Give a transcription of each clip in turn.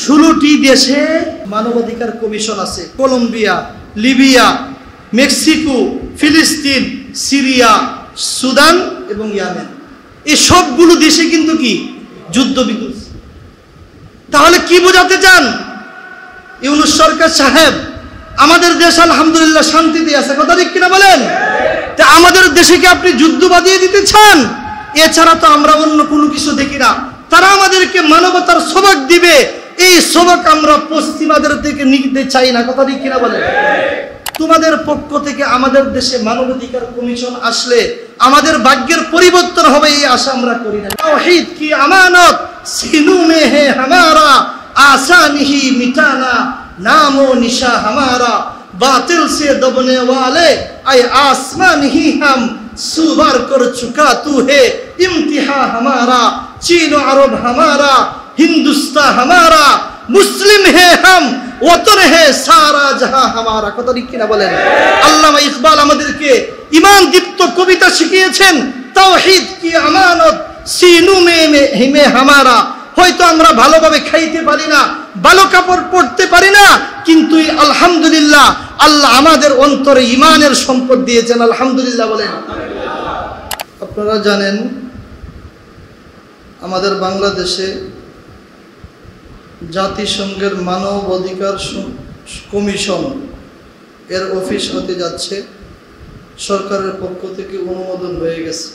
16টি দেশে মানবাধিকার কমিশন আছে। কলম্বিয়া, লিবিয়া, মেক্সিকো, ফিলিস্তিন, সিরিয়া, সুদান এবং ইয়েমেন। এই সবগুলো দেশে কিন্তু কি যুদ্ধ বিধ্বস্ত। তাহলে কি বোঝাতে চান ইউনূস সরকার সাহেব? আমাদের দেশ আলহামদুলিল্লাহ শান্তিতে আছে, কথা ঠিক কিনা বলেন? তা আমাদের দেশে কি আপনি যুদ্ধ বাঁধিয়ে দিতে চান? এছাড়া তো আমরা অন্য কোনো কিছু দেখি না। তারা আমাদেরকে মানবতার সবক দিবে, এই সবক আমরা পশ্চিমাদের থেকে নিতে চাই না, কথা ঠিক কিনা বলেন? তোমাদের পক্ষ থেকে আমাদের দেশে মানবাধিকার কমিশন আসলে আমাদের ভাগ্যের পরিবর্তন হবে, এই আশা আমরা করি না। তাওহীদ কি আমানত সিনু মে হে হামারা, आसानी मिटाना नामो निशा हमारा, बातिल से दबने वाले आए आसमान ही हम सुवार कर चुका तू है इम्तिहा हमारा, चीन अरब हमारा, हिंदुस्तान हमारा, मुस्लिम है हम, वतन है सारा जहां हमारा। कत लिखिना बोलेन আল্লামা ইকবাল আমাদেরকে ঈমান দীপ্ত কবিতা শিখিয়েছেন, তাওহীদ কি আমানত সিনু মে হামারা। হয়তো আমরা ভালোভাবে খাইতে পারি না, ভালো কাপড় পরতে পারি না, কিন্তু আলহামদুলিল্লাহ আল্লাহ আমাদের অন্তরে ঈমানের সম্পদ দিয়েছেন, আলহামদুলিল্লাহ বলেন। আপনারা জানেন আমাদের বাংলাদেশে জাতিসংঘের মানব অধিকার কমিশন এর অফিস হতে যাচ্ছে, সরকারের পক্ষ থেকে অনুমোদন হয়ে গেছে।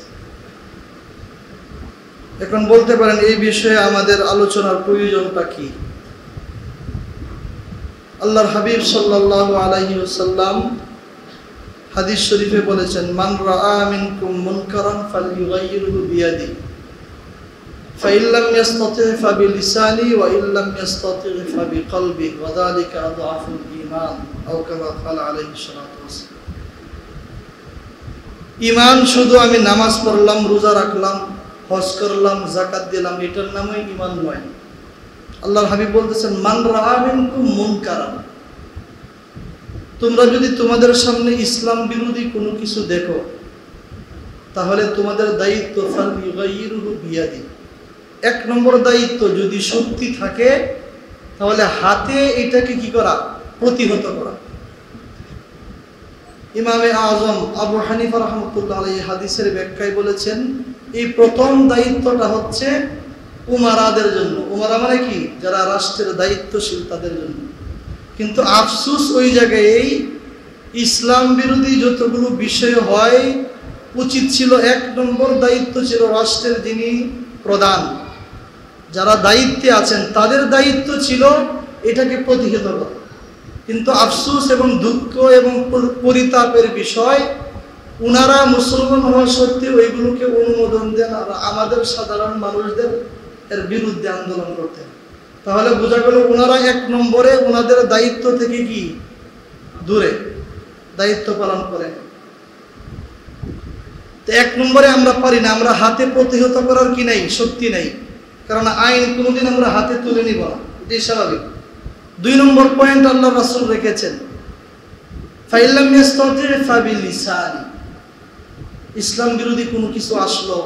এখন বলতে পারেন এই বিষয়ে আমাদের আলোচনার প্রয়োজনটা কি? আল্লাহর হাবিব সাল্লাল্লাহু আলাইহি ওয়াসাল্লাম হাদিস শরীফে বলেছেন, মান রাআ মিনকুম মুনকারান ফালইউগাইয়িরহু বিয়াদি ফাইন লাম ইস্তাতি' ফাবিলিসানি ওয়া ইন লাম ইস্তাতি' ফাবিকলবি ওয়া যালিকা আযআফুল ঈমান আও কামা ক্বালা আলাইহি সাল্লাতু ওয়াসাল্লাম। ঈমান শুধু আমি নামাজ পড়লাম, রোজা রাখলাম, হজ করলাম, যাকাত দিলাম, এটার নামই ঈমান নয়। আল্লাহর হাবিব বলতেছেন, মান রাআ মিনকুম মুনকারান, তোমরা যদি তোমাদের সামনে ইসলাম বিরোধী কোনো কিছু দেখো, তাহলে তোমাদের দায়িত্ব ফালইউগাইয়িরহু বিয়াদি, এক নম্বর দায়িত্ব, যদি শক্তি থাকে তাহলে হাতে এটাকে কি করা, প্রতিহত করা। ইমামে আজম আবু হানিফা রাহমাতুল্লাহ আলাইহি হাদিসের ব্যাখ্যায় বলেছেন, এই প্রথম দায়িত্বটা হচ্ছে উমারাদের জন্য। উমারা মানে কি? যারা রাষ্ট্রের দায়িত্বশীল তাদের জন্য। কিন্তু আফসোস ওই জায়গায় এই ইসলাম বিরোধী যতগুলো বিষয় হয়, উচিত ছিল এক নম্বর দায়িত্ব ছিল রাষ্ট্রের যিনি প্রধান, যারা দায়িত্বে আছেন তাদের দায়িত্ব ছিল এটাকে প্রতিহত করা। কিন্তু আফসোস এবং দুঃখ এবং পরিতাপের বিষয়, উনারা মুসলমান হওয়া সত্ত্বেও এগুলোকে অনুমোদন দেন আর আমাদের সাধারণ মানুষদের এর বিরুদ্ধে আন্দোলন করতেন। তাহলে বোঝা গেল ওনারা এক নম্বরে ওনাদের দায়িত্ব থেকে কি দূরে দায়িত্ব পালন করেন। তো এক নম্বরে আমরা পারি না, আমরা হাতে প্রতিহত করার কি নাই, শক্তি নাই, কারণ আইন কোনোদিন আমরা হাতে তুলে নিব না, এটাই স্বাভাবিক। দুই নম্বর পয়েন্ট আল্লাহ রাসূল রেখেছেন, ফাইন লাম ইস্তাতি' ফাবিলিসানি, ইসলাম বিরোধী কোনো কিছু আসলো,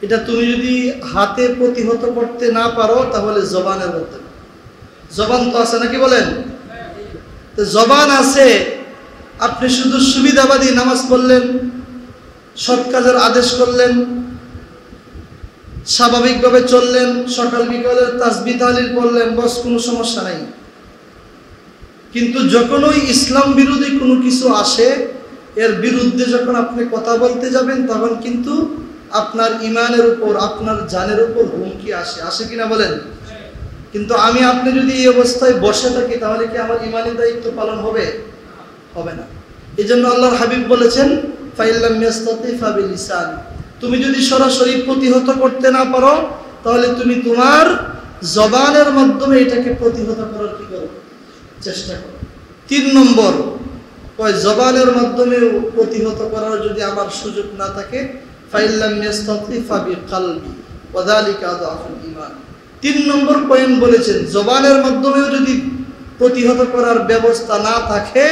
এটা তুমি যদি হাতে প্রতিহত করতে না পারো তাহলে জবানের মধ্যে, জবান তো আছে নাকি বলেন? তো জবান আছে, আপনি শুধু সুবিধাবাদী নামাজ পড়লেন, সৎ কাজের আদেশ করলেন, স্বাভাবিকভাবে চললেন, সকাল বিকালে তাসবিহ তাহলিল পড়লেন, বস কোনো সমস্যা নাই। কিন্তু যখন ওই ইসলাম বিরোধী কোনো কিছু আসে, এর বিরুদ্ধে যখন আপনি কথা বলতে যাবেন, তখন কিন্তু আপনার ইমানের উপর, আপনার জানের উপর হুমকি আসে, আসে কিনা বলেন? কিন্তু আমি আপনি যদি এই অবস্থায় বসে থাকি, তাহলে কি আমার ইমানি দায়িত্ব পালন হবে? হবে না। এই জন্য আল্লাহর হাবিব বলেছেন, ফাইন লাম ইস্তাতি' ফাবিলিসানি, তুমি যদি সরাসরি প্রতিহত করতে না পারো, তাহলে তুমি তোমার জবানের মাধ্যমে এটাকে প্রতিহত করার কি করো, চেষ্টা করো। তিন নম্বর, জবানের মাধ্যমে প্রতিহত করার যদি আমার সুযোগ না থাকে, ফাইন লাম ইস্তাতি' ফাবিকলবি ওয়া যালিকা আযআফুল ঈমান। তিন নম্বর পয়েন্ট বলেছেন, জবানের মাধ্যমেও যদি প্রতিহত করার ব্যবস্থা না থাকে,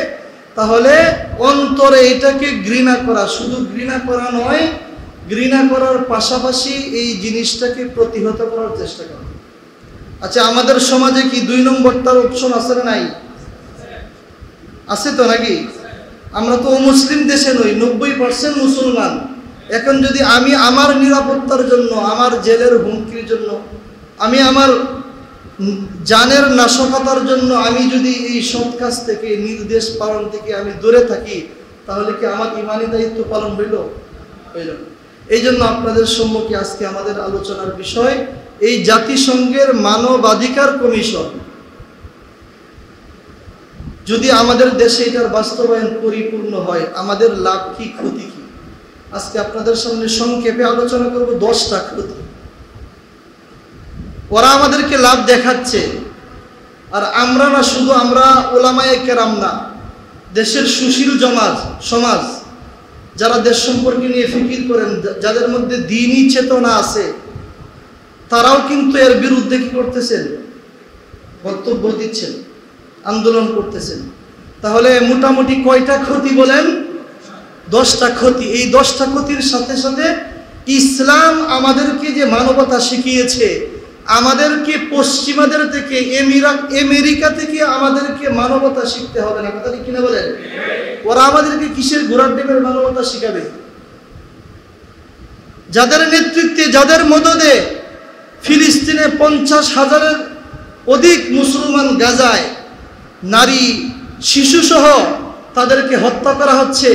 তাহলে অন্তরে এটাকে ঘৃণা করা, শুধু ঘৃণা করা নয়, ঘৃণা করার পাশাপাশি এই জিনিসটাকে প্রতিহত করার চেষ্টা করা। আচ্ছা, আমাদের সমাজে কি 2 নম্বরটার অপশন আছে না নাই? আছে তো নাকি? আমরা তো মুসলিম দেশে নই, 90% মুসলমান। এখন যদি আমি আমার নিরাপত্তার জন্য, আমার জেলের হুমকির জন্য, আমি আমার জানের নাশকতার জন্য আমি যদি এই সৎ কাজ থেকে, নির্দেশ পালন থেকে আমি দূরে থাকি, তাহলে কি আমার ইমানি দায়িত্ব পালন হইল? হইল। এই জন্য আপনাদের সম্মুখে আজকে আমাদের আলোচনার বিষয় এই জাতিসংঘের মানবাধিকার কমিশন। যদি আমাদের দেশে এটার বাস্তবায়ন পরিপূর্ণ হয়, আমাদের লাভ কি, ক্ষতি কি? আজকে আপনাদের সামনে সংক্ষেপে আলোচনা করব 10টা ক্ষতি। ওরা আমাদেরকে লাভ দেখাচ্ছে, আর আমরা না, শুধু আমরা ওলামায়ে কেরাম না, দেশের সুশীল সমাজ যারা দেশ সম্পর্কে নিয়ে ফিকির করেন, যাদের মধ্যে দ্বীনি চেতনা আছে, তারাও কিন্তু এর বিরুদ্ধে কি করতেছেন? বক্তব্য দিচ্ছেন, আন্দোলন করতেছেন। তাহলে মোটামুটি কয়টা ক্ষতি বলেন? 10টা ক্ষতি। এই 10টা ক্ষতির সাথে সাথে ইসলাম আমাদেরকে যে মানবতা শিখিয়েছে, আমাদেরকে পশ্চিমাদের থেকে, আমেরিকা থেকে আমাদেরকে মানবতা শিখতে হবে না, কথা কিনা বলেন? ওরা আমাদেরকে কিসের ঘোড়ার ডিমের মানবতা শিখাবে? যাদের নেতৃত্বে, যাদের মদদে ফিলিস্তিনে 50,000-এর অধিক মুসলমান গাজায় নারী শিশু সহ তাদেরকে হত্যা করা হচ্ছে,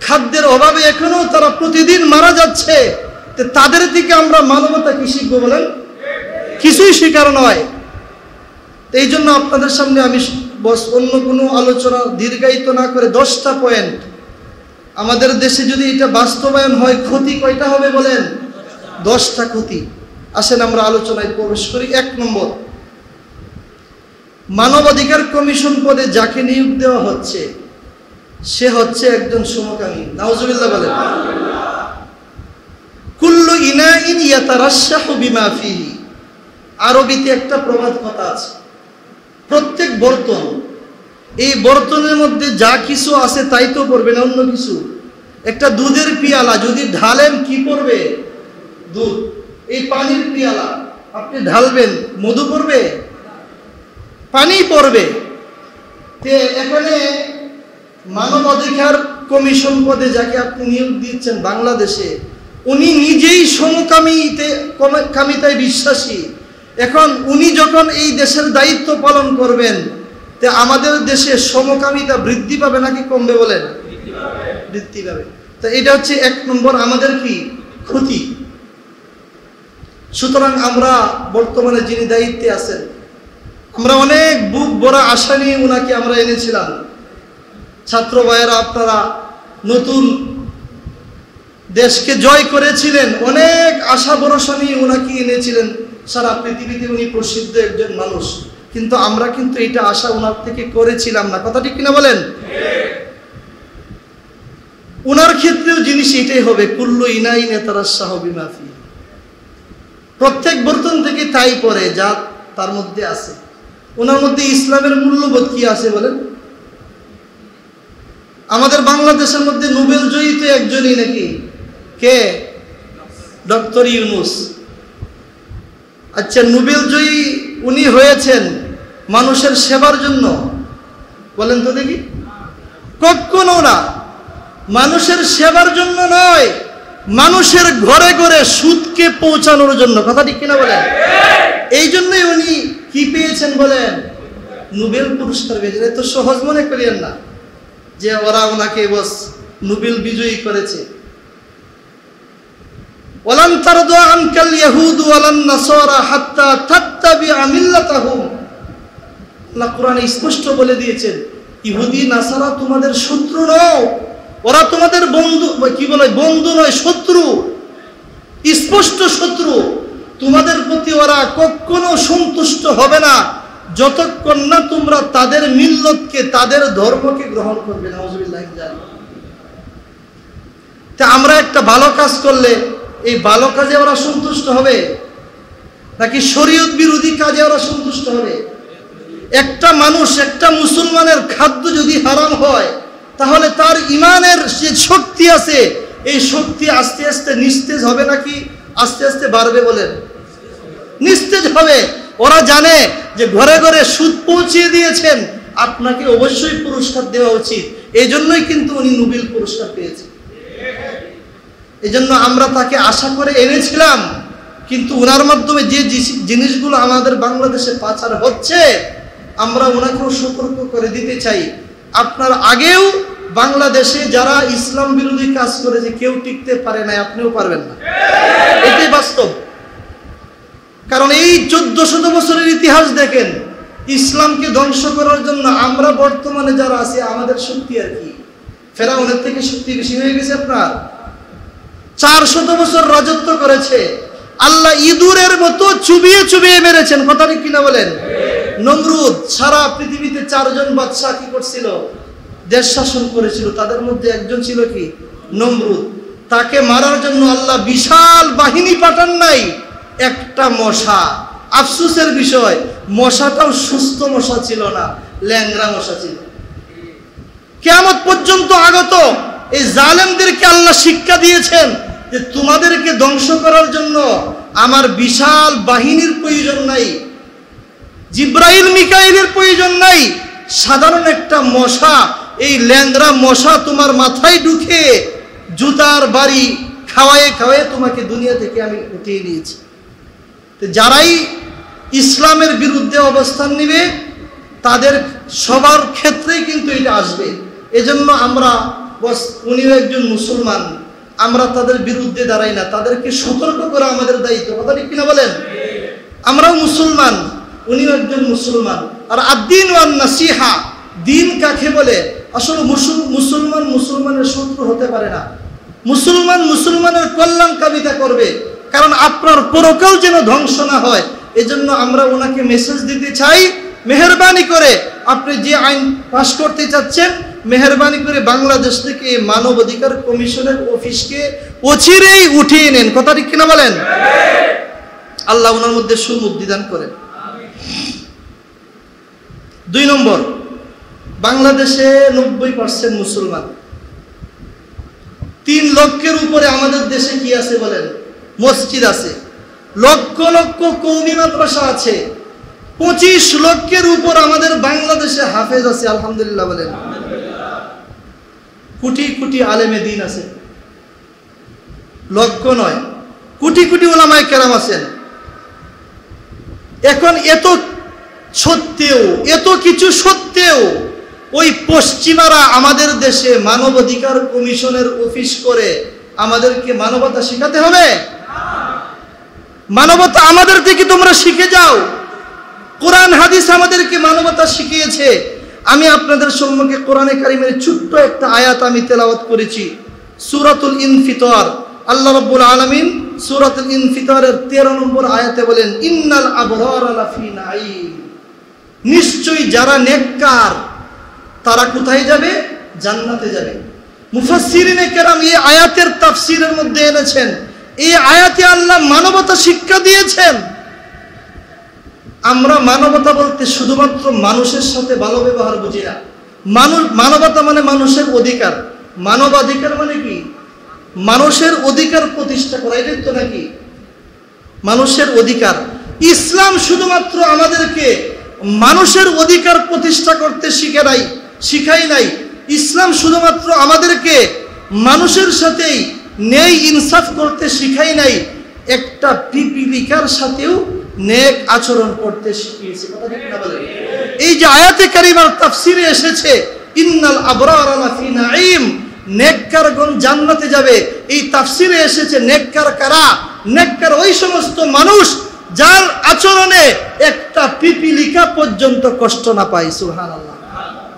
খাদ্যের অভাবে এখনো তারা প্রতিদিন মারা যাচ্ছে, তাদের থেকে আমরা মানবতা কি শিখবো বলেন? কিছুই শেখার নয়। এই জন্য আপনাদের সামনে আমি অন্য কোনো আলোচনা দীর্ঘায়িত না করে 10টা পয়েন্ট, আমাদের দেশে যদি এটা বাস্তবায়ন হয় ক্ষতি কয়টা হবে বলেন? 10টা ক্ষতি। আসেন আমরা আলোচনায় প্রবেশ করি। 1 নম্বর, মানবাধিকার কমিশন পদে যাকে নিয়োগ দেওয়া হচ্ছে সে হচ্ছে একজন সমকামী। নাউজুবিল্লাহ বলেন। কুল্লু ইনাইন ইয়াতারাশাহু বিমা ফিহি। আরবিতে একটা প্রবাদ কথা আছে, প্রত্যেক বর্তন, এই বর্তনের মধ্যে যা কিছু আছে তাই তো পড়বে না, অন্য কিছু। একটা দুধের পিয়ালা যদি ঢালেন, কি পড়বে? দুধ। এই পানির পিয়ালা আপনি ঢালবেন, মধু পড়বে? পানি পড়বে। এখানে মানবাধিকার কমিশন পদে যাকে আপনি নিয়োগ দিচ্ছেন বাংলাদেশে, উনি নিজেই সমকামিতায় বিশ্বাসী। এখন উনি যখন এই দেশের দায়িত্ব পালন করবেন, তে আমাদের দেশে সমকামিতা বৃদ্ধি পাবে নাকি কমবে বলেন? বৃদ্ধি পাবে। তো এটা হচ্ছে 1 নম্বর আমাদের কি ক্ষতি। সুতরাং আমরা বর্তমানে যিনি দায়িত্বে আছেন, আমরা অনেক বুক ভরা আশা নিয়ে উনাকে আমরা এনেছিলাম। ছাত্র ভাইয়েরা, আপনারা নতুন দেশকে জয় করেছিলেন, অনেক আশা ভরসা নিয়ে উনাকে এনেছিলেন। সারা পৃথিবীতে উনি প্রসিদ্ধ একজন মানুষ, কিন্তু আমরা কিন্তু এটা আশা উনার থেকে করেছিলাম না, কথা ঠিক কিনা বলেন? উনার ক্ষেত্রেও জিনিস এটাই হবে, কুল্লু ইনাইন ইয়াতারাশাহু বিমা ফিহি। প্রত্যেক বর্তন থেকে তাই পড়ে যা তার মধ্যে আছে। ওনার মধ্যে ইসলামের মূল্যবোধ কি আছে বলেন? আমাদের বাংলাদেশের মধ্যে নোবেল জয়ী তো একজনই নাকি, কে? ডক্টর ইউনূস। আচ্ছা, নোবেল জয়ী উনি হয়েছেন মানুষের সেবার জন্য, বলেন তো দেখি? কখনো না, মানুষের সেবার জন্য নয়, মানুষের ঘরে ঘরে সুদকে পৌঁছানোর জন্য, কথা ঠিক কিনা বলেন? এই জন্যই উনি কি পেয়েছেন বলেন? নোবেল পুরস্কার পেয়েছেন। এত সহজ মনে করিয়েন না যে ওরা ওনাকে বস নোবেল বিজয়ী করেছে। ওয়ালান তারদা আনকাল ইয়াহুদু ওয়ালান নাসারা হাত্তা তাত্তাবিআ মিল্লাতাহুম। আল্লাহ কোরআনে স্পষ্ট বলে দিয়েছেন, ইহুদি নাসারা তোমাদের শত্রু নয়, ওরা তোমাদের বন্ধু, কি বলে, বন্ধু নয়, শত্রু, স্পষ্ট শত্রু। তোমাদের প্রতি ওরা কখনো সন্তুষ্ট হবে না যতক্ষণ না তোমরা তাদের মিল্লতকে, তাদের ধর্মকে গ্রহণ করবে। নাউজুবিল্লাহ। তা আমরা একটা ভালো কাজ করলে এই ভালো কাজে ওরা সন্তুষ্ট হবে নাকি শরীয়ত বিরোধী কাজে ওরা সন্তুষ্ট হবে? একটা মানুষ, একটা মুসলমানের খাদ্য যদি হারাম হয়, তাহলে তার ইমানের যে শক্তি আছে, এই শক্তি আস্তে আস্তে নিস্তেজ হবে নাকি আস্তে আস্তে বাড়বে বলেন? নিস্তেজ হবে। ওরা জানে যে ঘরে ঘরে সুদ পৌঁছিয়ে দিয়েছেন, আপনাকে অবশ্যই পুরস্কার দেওয়া উচিত। এই জন্যই কিন্তু উনি নোবেল পুরস্কার পেয়েছেন। এই জন্য আমরা তাকে আশা করে এনেছিলাম, কিন্তু ওনার মাধ্যমে যে জিনিসগুলো আমাদের বাংলাদেশে পাচার হচ্ছে, আমরা ওনাকেও সতর্ক করে দিতে চাই। আপনার আগেও বাংলাদেশে যারা ইসলাম বিরোধী কাজ করেছে কেউ টিকতে পারে না, আপনিও পারবেন না, এটাই বাস্তব। কারণ এই 1400 বছরের ইতিহাস দেখেন, ইসলামকে ধ্বংস করার জন্য আমরা বর্তমানে যারা আছি আমাদের শক্তি আর কি, ফেরাউনের থেকে শক্তি বেশি হয়ে গেছে আপনার। 400 বছর রাজত্ব করেছে, আল্লাহ ইঁদুরের মতো চুবিয়ে চুবিয়ে মেরেছেন, কথা ঠিক কিনা বলেন? নমরুদ সারা পৃথিবীতে 4 জন বাদশা কি করছিল? দেশ শাসন করেছিল, তাদের মধ্যে একজন ছিল কি? নমরুদ। তাকে মারার জন্য আল্লাহ বিশাল বাহিনী পাঠান নাই, একটা মশা। আফসোসের বিষয়, মশাটাও সুস্থ মশা ছিল না, ল্যাংড়া মশা ছিল। কিয়ামত পর্যন্ত আগত এই জালেমদেরকে আল্লাহ শিক্ষা দিয়েছেন যে তোমাদেরকে ধ্বংস করার জন্য আমার বিশাল বাহিনীর প্রয়োজন নাই, জিব্রাইল মিকাইলের প্রয়োজন নাই, সাধারণ একটা মশা, এই ল্যাংড়া মশা তোমার মাথায় ঢুকে জুতার বাড়ি খাওয়ায়ে খাওয়ায়ে তোমাকে দুনিয়া থেকে আমি উঠিয়ে নিয়েছি। যারাই ইসলামের বিরুদ্ধে অবস্থান নেবে তাদের সবার ক্ষেত্রেই কিন্তু এটা আসবে। এজন্য আমরা উনিও একজন মুসলমান, আমরা তাদের বিরুদ্ধে দাঁড়াই না, তাদেরকে সতর্ক করা আমাদের দায়িত্ব, কথা ঠিক কিনা বলেন? আমরাও মুসলমান, উনিও একজন মুসলমান। আর আদ্দিন ওয়ান নাসিহা, দিন কাকে বলে? আসলে মুসলমান মুসলমানের শত্রু হতে পারে না, মুসলমান মুসলমানের কল্যাণ কামিতা করবে, কারণ আপনার পরকাল যেন ধ্বংস না হয়। এজন্য আমরা ওনাকে মেসেজ দিতে চাই, মেহেরবানি করে আপনি যে আইন পাশ করতে চাচ্ছেন, মেহেরবানি করে বাংলাদেশ থেকে মানব অধিকার কমিশনের অফিসকে অচিরেই উঠিয়ে নেন, কথা ঠিক কিনা বলেন? আল্লাহ ওনার মধ্যে সুবুদ্ধি দান করেন। 2 নম্বর, বাংলাদেশে 90% মুসলমান। 3 লক্ষের উপরে আমাদের দেশে কি আছে বলেন? মসজিদ আছে, লক্ষ লক্ষ কওমি মাদ্রাসা আছে, 25 লক্ষের উপর আমাদের বাংলাদেশে হাফেজ আছে, আলহামদুলিল্লাহ বলেন। কোটি কোটি আলেমে দিন আছে, লক্ষ নয়, কোটি কোটি উলামায়ে কেরাম আছেন। এখন এত সত্ত্বেও, এত কিছু সত্ত্বেও ওই পশ্চিমারা আমাদের দেশে মানবাধিকার কমিশনের অফিস করে আমাদেরকে মানবতা শেখাতে হবে? মানবতা আমাদের থেকে তোমরা শিখে যাও। কোরআন হাদিস আমাদেরকে মানবতা শিখিয়েছে। আমি আপনাদের সম্মুখে কোরআনে কারিমের ছোট্ট একটা আয়াত আমি তেলাওয়াত করেছি, সূরাতুল ইনফিতার। আল্লাহ রাব্বুল আলামিন সূরাতুল ইনফিতারের 13 নম্বর আয়াতে বলেন, ইন্নাল আবরারা লাফি নাঈম, নিশ্চয়ই যারা নেককার তারা কোথায় যাবে? জান্নাতে যাবে। মুফাসসিরিনে কেরাম এই আয়াতের তাফসীরের মধ্যে এনেছেন, এই আয়াতে আল্লাহ মানবতা শিক্ষা দিয়েছেন। আমরা মানবতা বলতে শুধুমাত্র মানুষের সাথে ভালো ব্যবহার বুঝি না। মানবতা মানে মানুষের অধিকার। মানবাধিকার মানে কি? মানুষের অধিকার প্রতিষ্ঠা করা, এটাই তো নাকি মানুষের অধিকার। ইসলাম শুধুমাত্র আমাদেরকে মানুষের অধিকার প্রতিষ্ঠা করতে শিখাই নাই। ইসলাম শুধুমাত্র আমাদেরকে মানুষের সাথেই ন্যায় ইনসাফ করতে শিখাই নাই, একটা পিপিলিকার সাথেও নেক আচরণ করতে শিখিয়েছে, কথা ঠিক না বলেন? এই যে আয়াতে কারিমার তাফসিরে এসেছে, ইন্নাল আবরারা লাফি নাঈম, নেককারগণ জান্নাতে যাবে, এই তাফসিরে এসেছে নেককার কারা? নেককার ওই সমস্ত মানুষ যার আচরণে একটা পিপিলিকা পর্যন্ত কষ্ট না পায়। সুবহানাল্লাহ।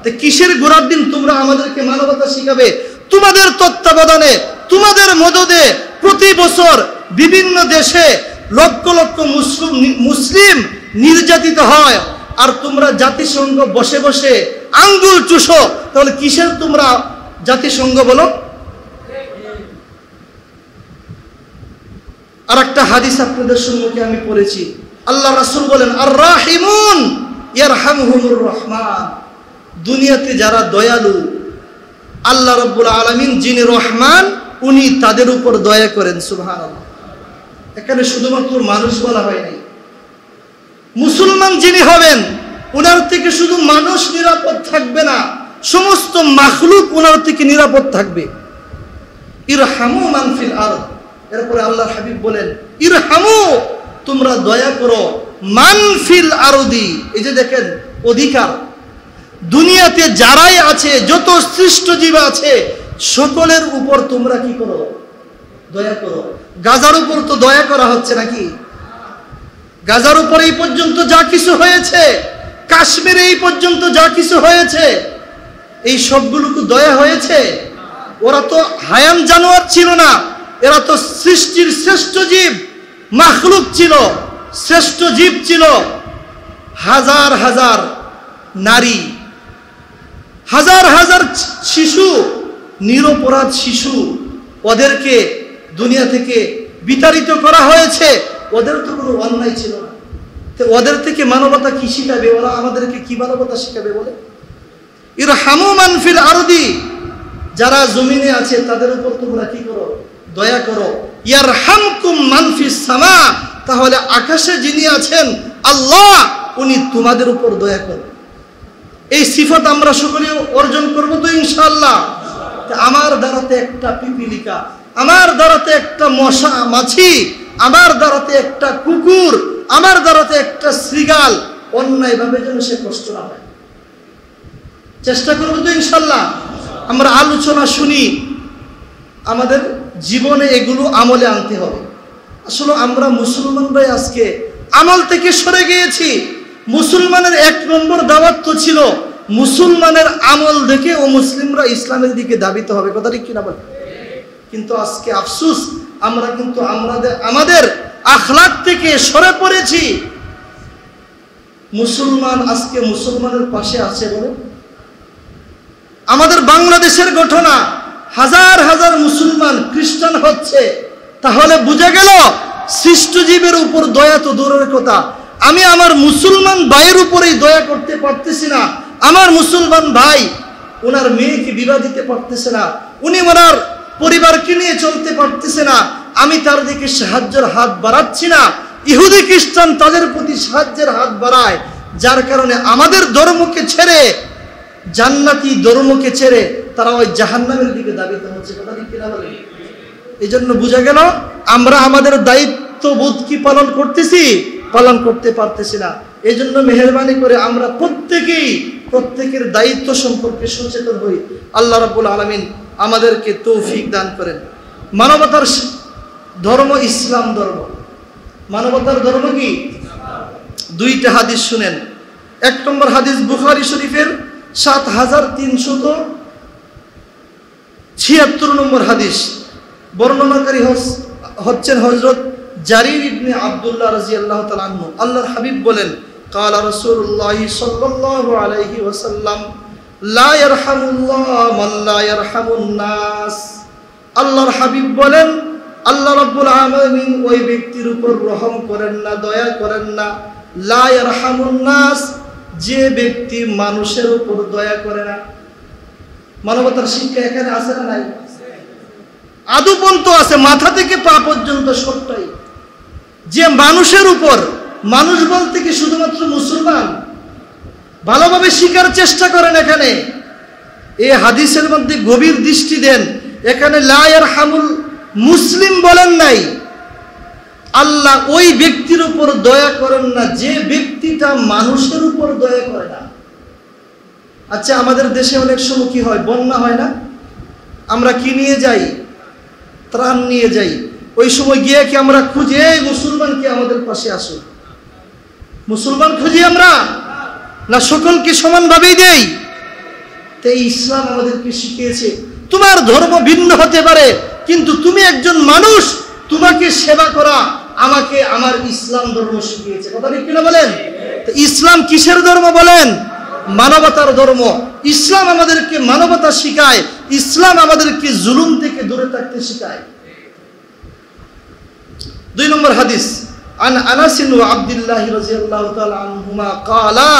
তো কিসের গোড়ার দিন তোমরা আমাদেরকে মানবতা শিখাবে? তোমাদের তত্ত্বাবধানে, তোমাদের মদদে প্রতি বছর বিভিন্ন দেশে লক্ষ লক্ষ মুসলিম নির্যাতিত হয়, আর তোমরা জাতিসংঘ বসে বসে আঙ্গুল চুষো। তাহলে কিসের তোমরা জাতিসংঘ বলো? আর একটা হাদিস আপনাদের সম্মুখে আমি পড়েছি, আল্লাহ রাসূল বলেন, আর রাহিমুন ইয়ারহামহুমুর রহমান, দুনিয়াতে যারা দয়ালু, আল্লাহ রাব্বুল আলামিন যিনি রহমান, উনি তাদের উপর দয়া করেন। সুবহানাল্লাহ। এখানে শুধুমাত্র মানুষ বলা হয় নাই, মুসলমান যিনি হবেন ওনার থেকে শুধু মানুষ নিরাপদ থাকবে না, সমস্ত মাখলুক ওনার থেকে নিরাপদ থাকবে। ইরহামু মান ফিল আরদ, এরপরে আল্লাহর হাবিব বলেন ইরহামু, তোমরা দয়া করো, মান ফিল আরদি, এই যে দেখেন অধিকার, দুনিয়াতে যারাই আছে, যত সৃষ্ট জীব আছে সকলের উপর তোমরা কি করো? দয়া করো। গাজার উপর তো দয়া করা হচ্ছে নাকি? গাজার উপর এই পর্যন্ত যা কিছু হয়েছে, কাশ্মীরে এই পর্যন্ত যা কিছু হয়েছে, এই সবগুলোকে দয়া হয়েছে? ওরা তো হায়াম জানোয়ার ছিল না, এরা তো সৃষ্টির শ্রেষ্ঠ জীব, মাখলুক ছিল, শ্রেষ্ঠ জীব ছিল। হাজার হাজার নারী, হাজার হাজার শিশু, নিরপরাধ শিশু, ওদেরকে দুনিয়া থেকে বিতাড়িত করা হয়েছে। ওদের তো কোনো অন্যায় ছিল না, তো ওদের থেকে মানবতা কি শিখাবে? ওরা আমাদেরকে কি মানবতা শিখাবে বলে? ইরহামু মান ফিল আরদি, যারা জমিনে আছে তাদের উপর তোমরা কি করো? দয়া করো। ইয়ারহামকুম মান ফিস সামা, তাহলে আকাশে যিনি আছেন আল্লাহ, উনি তোমাদের উপর দয়া করবেন। এই সিফত আমরা সকলে অর্জন করবো তো ইনশাআল্লাহ। আমার দ্বারাতে একটা পিপিলিকা, আমার দ্বারাতে একটা মশা মাছি, আমার দ্বারাতে একটা কুকুর, আমার দ্বারাতে একটা শৃগাল অন্যায় ভাবে যেন সে কষ্ট না পায়, চেষ্টা করবো তো ইনশাআল্লাহ। আমরা আলোচনা শুনি, আমাদের জীবনে এগুলো আমলে আনতে হবে। আসলে আমরা মুসলমানরাই আজকে আমল থেকে সরে গিয়েছি। মুসলমানের এক নম্বর দাওয়াত তো ছিল মুসলমানের আমল দেখে ও মুসলিমরা ইসলামের দিকে ধাবিত হবে, কথা ঠিক কিনা বলে? কিন্তু আজকে আফসোস, আমরা কিন্তু আমাদের আখলাক থেকে সরে পড়েছি। মুসলমান আজকে মুসলমানের পাশে আছে বলে? আমাদের বাংলাদেশের ঘটনা, হাজার হাজার মুসলমান খ্রিস্টান হচ্ছে, তাহলে বুঝা গেল সৃষ্টজীবের উপর দয়া তো দূরের কথা, আমি আমার মুসলমান ভাইয়ের উপরেই দয়া করতে পারতেছি না। আমার মুসলমান ভাই ওনার মেয়েকে বিবাহ দিতে পারতেছে না, উনি ওনার পরিবারকে নিয়ে চলতে পারতেছে না, আমি তার দিকে সাহায্যের হাত বাড়াচ্ছি না। ইহুদি খ্রিস্টান তাদের প্রতি সাহায্যের হাত বাড়ায়, যার কারণে আমাদের ধর্মকে ছেড়ে, জান্নাতি ধর্মকে ছেড়ে তারা ওই জাহান্নামের দিকে ধাবিত হচ্ছে, কথা ঠিক কিনা বলে? এই জন্য বোঝা গেল আমরা আমাদের দায়িত্ববোধ কি পালন করতেছি? পালন করতে পারতেছি না। এই জন্য মেহেরবানি করে আমরা প্রত্যেকের দায়িত্ব সম্পর্কে সচেতন হই। আল্লাহ রাব্বুল আলামিন আমাদেরকে তৌফিক দান করেন। মানবতার ধর্ম ইসলাম ধর্ম। মানবতার ধর্ম কি? দুইটা হাদিস শুনেন। এক নম্বর হাদিস বুখারী শরীফের ৭,৩৭৬ নম্বর হাদিস। বর্ণনাকারী হচ্ছেন হযরত জারির ইবনে আব্দুল্লাহ রাদিয়াল্লাহু তাআলা আনহু। আল্লাহর হাবিব বলেন, قال رسول الله صلى الله عليه وسلم لا يرحم الله من لا يرحم الناس। আল্লাহর হাবিব বলেন, আল্লাহ রাব্বুল আলামিন ওই ব্যক্তির উপর রহম করেন না, দয়া করেন না, লা ইয়ারহামুন নাস, যে ব্যক্তি মানুষের উপর দয়া করে না। মানবতার শিক্ষা এখানে আছে না নাই? আদুপন্ত আছে, মাথা থেকে পা পর্যন্ত সবটাই। যে মানুষের উপর, মানুষ বলতে কি শুধুমাত্র মুসলমান? ভালোভাবে শিকার চেষ্টা করেন। এখানে এই হাদিসের মধ্যে গভীর দৃষ্টি দেন। এখানে লা ইয়ারহামুল মুসলিম বলেন নাই, আল্লাহ ওই ব্যক্তির উপর দয়া করেন না যে ব্যক্তিটা মানুষের উপর দয়া করে না। আচ্ছা, আমাদের দেশে অনেক সময় কি হয়? বন্যা হয় না? আমরা কি নিয়ে যাই? ত্রাণ নিয়ে যাই। ওই সময় গিয়ে কি আমরা খুঁজি, এই মুসলমানকে আমাদের পাশে আসুন? মুসলমান খুঁজি আমরা না সকলকে সমানভাবেই দেই? তাই ইসলাম আমাদেরকে শিখিয়েছে তোমার ধর্ম ভিন্ন হতে পারে, কিন্তু তুমি একজন মানুষ, তোমাকে সেবা করা আমাকে আমার ইসলাম ধর্ম শিখিয়েছে, কথা ঠিক কিনা বলেন? ইসলাম কিসের ধর্ম বলেন? মানবতার ধর্ম। ইসলাম আমাদেরকে মানবতা শিখায়, ইসলাম আমাদেরকে জুলুম থেকে দূরে থাকতে শিখায়। 2 নম্বর হাদিস, আন আনাস ওয়া আব্দুল্লাহ রাদিয়াল্লাহু তাআলা আনহুমা ক্বালা